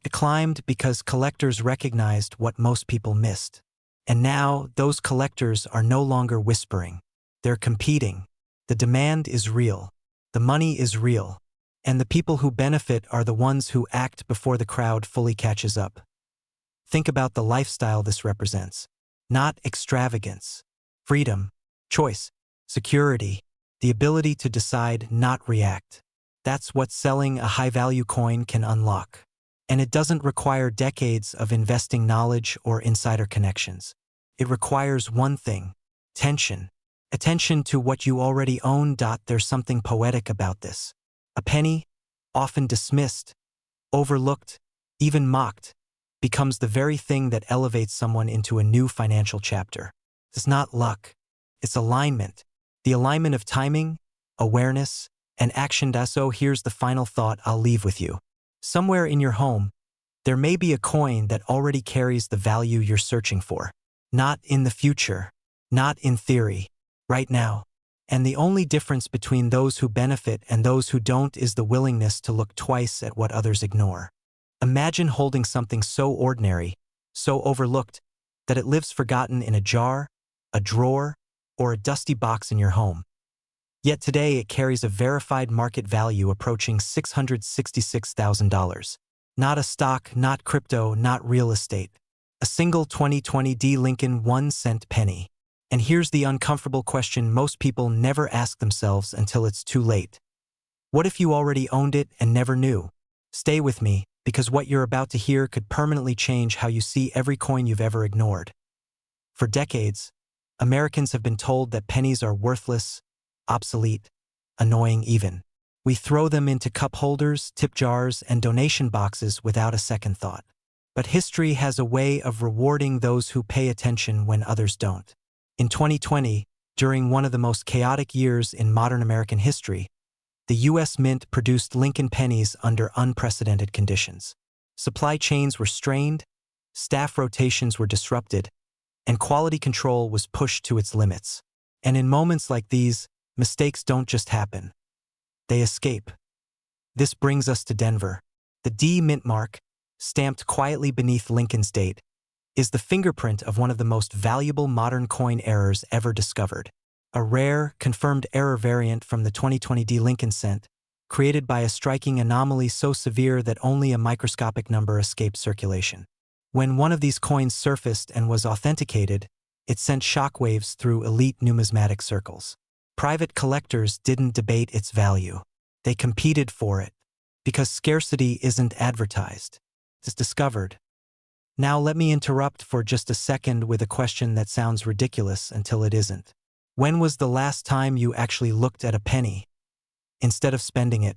It climbed because collectors recognized what most people missed. And now, those collectors are no longer whispering. They're competing. The demand is real. The money is real. And the people who benefit are the ones who act before the crowd fully catches up. Think about the lifestyle this represents. Not extravagance. Freedom, choice, security, the ability to decide, not react. That's what selling a high-value coin can unlock. And it doesn't require decades of investing knowledge or insider connections. It requires one thing: tension. Attention to what you already own. There's something poetic about this. A penny, often dismissed, overlooked, even mocked, becomes the very thing that elevates someone into a new financial chapter. It's not luck. It's alignment. The alignment of timing, awareness, and action. So here's the final thought I'll leave with you. Somewhere in your home, there may be a coin that already carries the value you're searching for. Not in the future, not in theory, right now. And the only difference between those who benefit and those who don't is the willingness to look twice at what others ignore. Imagine holding something so ordinary, so overlooked, that it lives forgotten in a jar, a drawer, or a dusty box in your home. Yet today it carries a verified market value approaching $666,000. Not a stock, not crypto, not real estate. A single 2020 D Lincoln 1-cent penny. And here's the uncomfortable question most people never ask themselves until it's too late. What if you already owned it and never knew? Stay with me, because what you're about to hear could permanently change how you see every coin you've ever ignored. For decades, Americans have been told that pennies are worthless, obsolete, annoying even. We throw them into cup holders, tip jars, and donation boxes without a second thought. But history has a way of rewarding those who pay attention when others don't. In 2020, during one of the most chaotic years in modern American history, the U.S. Mint produced Lincoln pennies under unprecedented conditions. Supply chains were strained, staff rotations were disrupted, and quality control was pushed to its limits. And in moments like these, mistakes don't just happen. They escape. This brings us to Denver. The D Mint mark, stamped quietly beneath Lincoln's date, is the fingerprint of one of the most valuable modern coin errors ever discovered. A rare, confirmed error variant from the 2020 D Lincoln cent, created by a striking anomaly so severe that only a microscopic number escaped circulation. When one of these coins surfaced and was authenticated, it sent shockwaves through elite numismatic circles. Private collectors didn't debate its value. They competed for it, because scarcity isn't advertised. It's discovered. Now let me interrupt for just a second with a question that sounds ridiculous until it isn't. When was the last time you actually looked at a penny instead of spending it?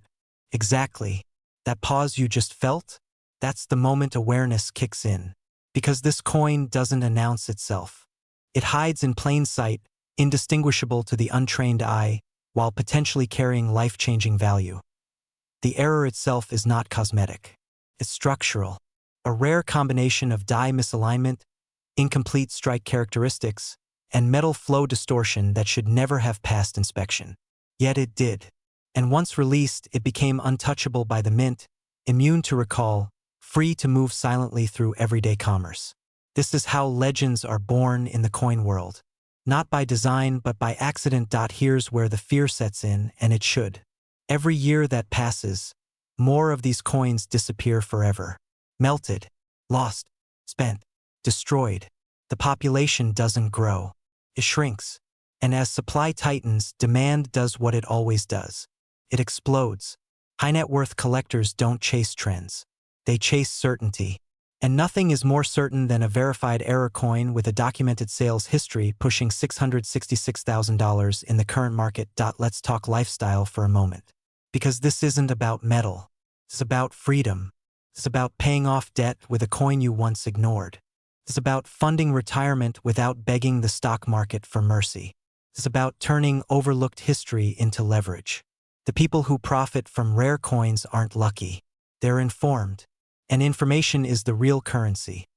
Exactly. That pause you just felt? That's the moment awareness kicks in. Because this coin doesn't announce itself. It hides in plain sight, indistinguishable to the untrained eye, while potentially carrying life-changing value. The error itself is not cosmetic. It's structural. A rare combination of die misalignment, incomplete strike characteristics, and metal flow distortion that should never have passed inspection. Yet it did. And once released, it became untouchable by the mint, immune to recall, free to move silently through everyday commerce. This is how legends are born in the coin world. Not by design, but by accident. Here's where the fear sets in, and it should. Every year that passes, more of these coins disappear forever. Melted, lost, spent, destroyed. The population doesn't grow. It shrinks. And as supply tightens, demand does what it always does. It explodes. High net worth collectors don't chase trends. They chase certainty. And nothing is more certain than a verified error coin with a documented sales history pushing $666,000 in the current market. Let's talk lifestyle for a moment. Because this isn't about metal. It's about freedom. It's about paying off debt with a coin you once ignored. It's about funding retirement without begging the stock market for mercy. It's about turning overlooked history into leverage. The people who profit from rare coins aren't lucky. They're informed. And information is the real currency.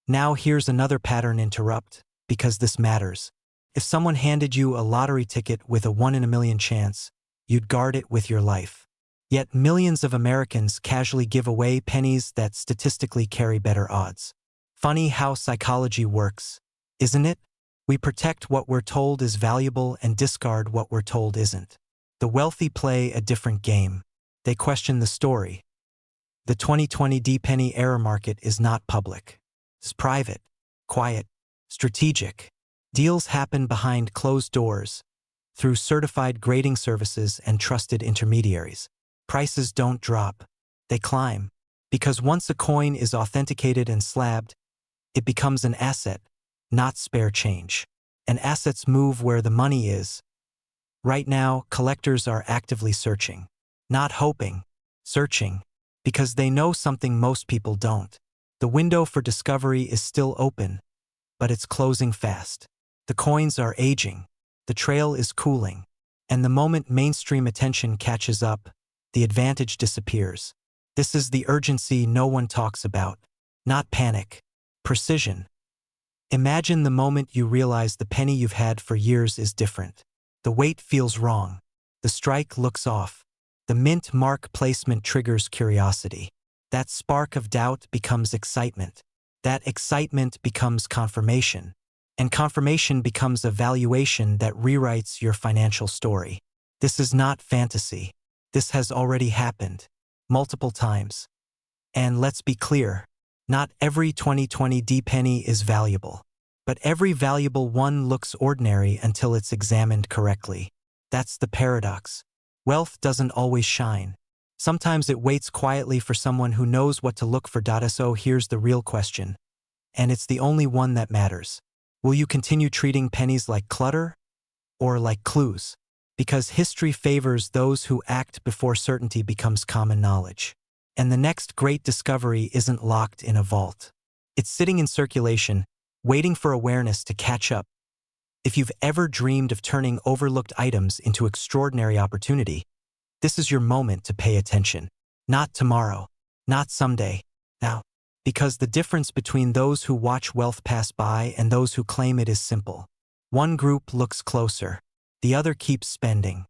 Now here's another pattern interrupt, because this matters. If someone handed you a lottery ticket with a 1 in a million chance, you'd guard it with your life. Yet millions of Americans casually give away pennies that statistically carry better odds. Funny how psychology works, isn't it? We protect what we're told is valuable and discard what we're told isn't. The wealthy play a different game. They question the story. The 2020 D-penny error market is not public. It's private, quiet, strategic. Deals happen behind closed doors, through certified grading services and trusted intermediaries. Prices don't drop. They climb. Because once a coin is authenticated and slabbed, it becomes an asset, not spare change. And assets move where the money is. Right now, collectors are actively searching. Not hoping, searching. Because they know something most people don't. The window for discovery is still open, but it's closing fast. The coins are aging. The trail is cooling. And the moment mainstream attention catches up, the advantage disappears. This is the urgency no one talks about. Not panic. Precision. Imagine the moment you realize the penny you've had for years is different. The weight feels wrong. The strike looks off. The mint mark placement triggers curiosity. That spark of doubt becomes excitement. That excitement becomes confirmation. And confirmation becomes a valuation that rewrites your financial story. This is not fantasy. This has already happened. Multiple times. And let's be clear, not every 2020 D-penny is valuable. But every valuable one looks ordinary until it's examined correctly. That's the paradox. Wealth doesn't always shine. Sometimes it waits quietly for someone who knows what to look for. So here's the real question. And it's the only one that matters. Will you continue treating pennies like clutter? Or like clues? Because history favors those who act before certainty becomes common knowledge. And the next great discovery isn't locked in a vault. It's sitting in circulation, waiting for awareness to catch up. If you've ever dreamed of turning overlooked items into extraordinary opportunity, this is your moment to pay attention. Not tomorrow, not someday, now. Because the difference between those who watch wealth pass by and those who claim it is simple. One group looks closer, the other keeps spending.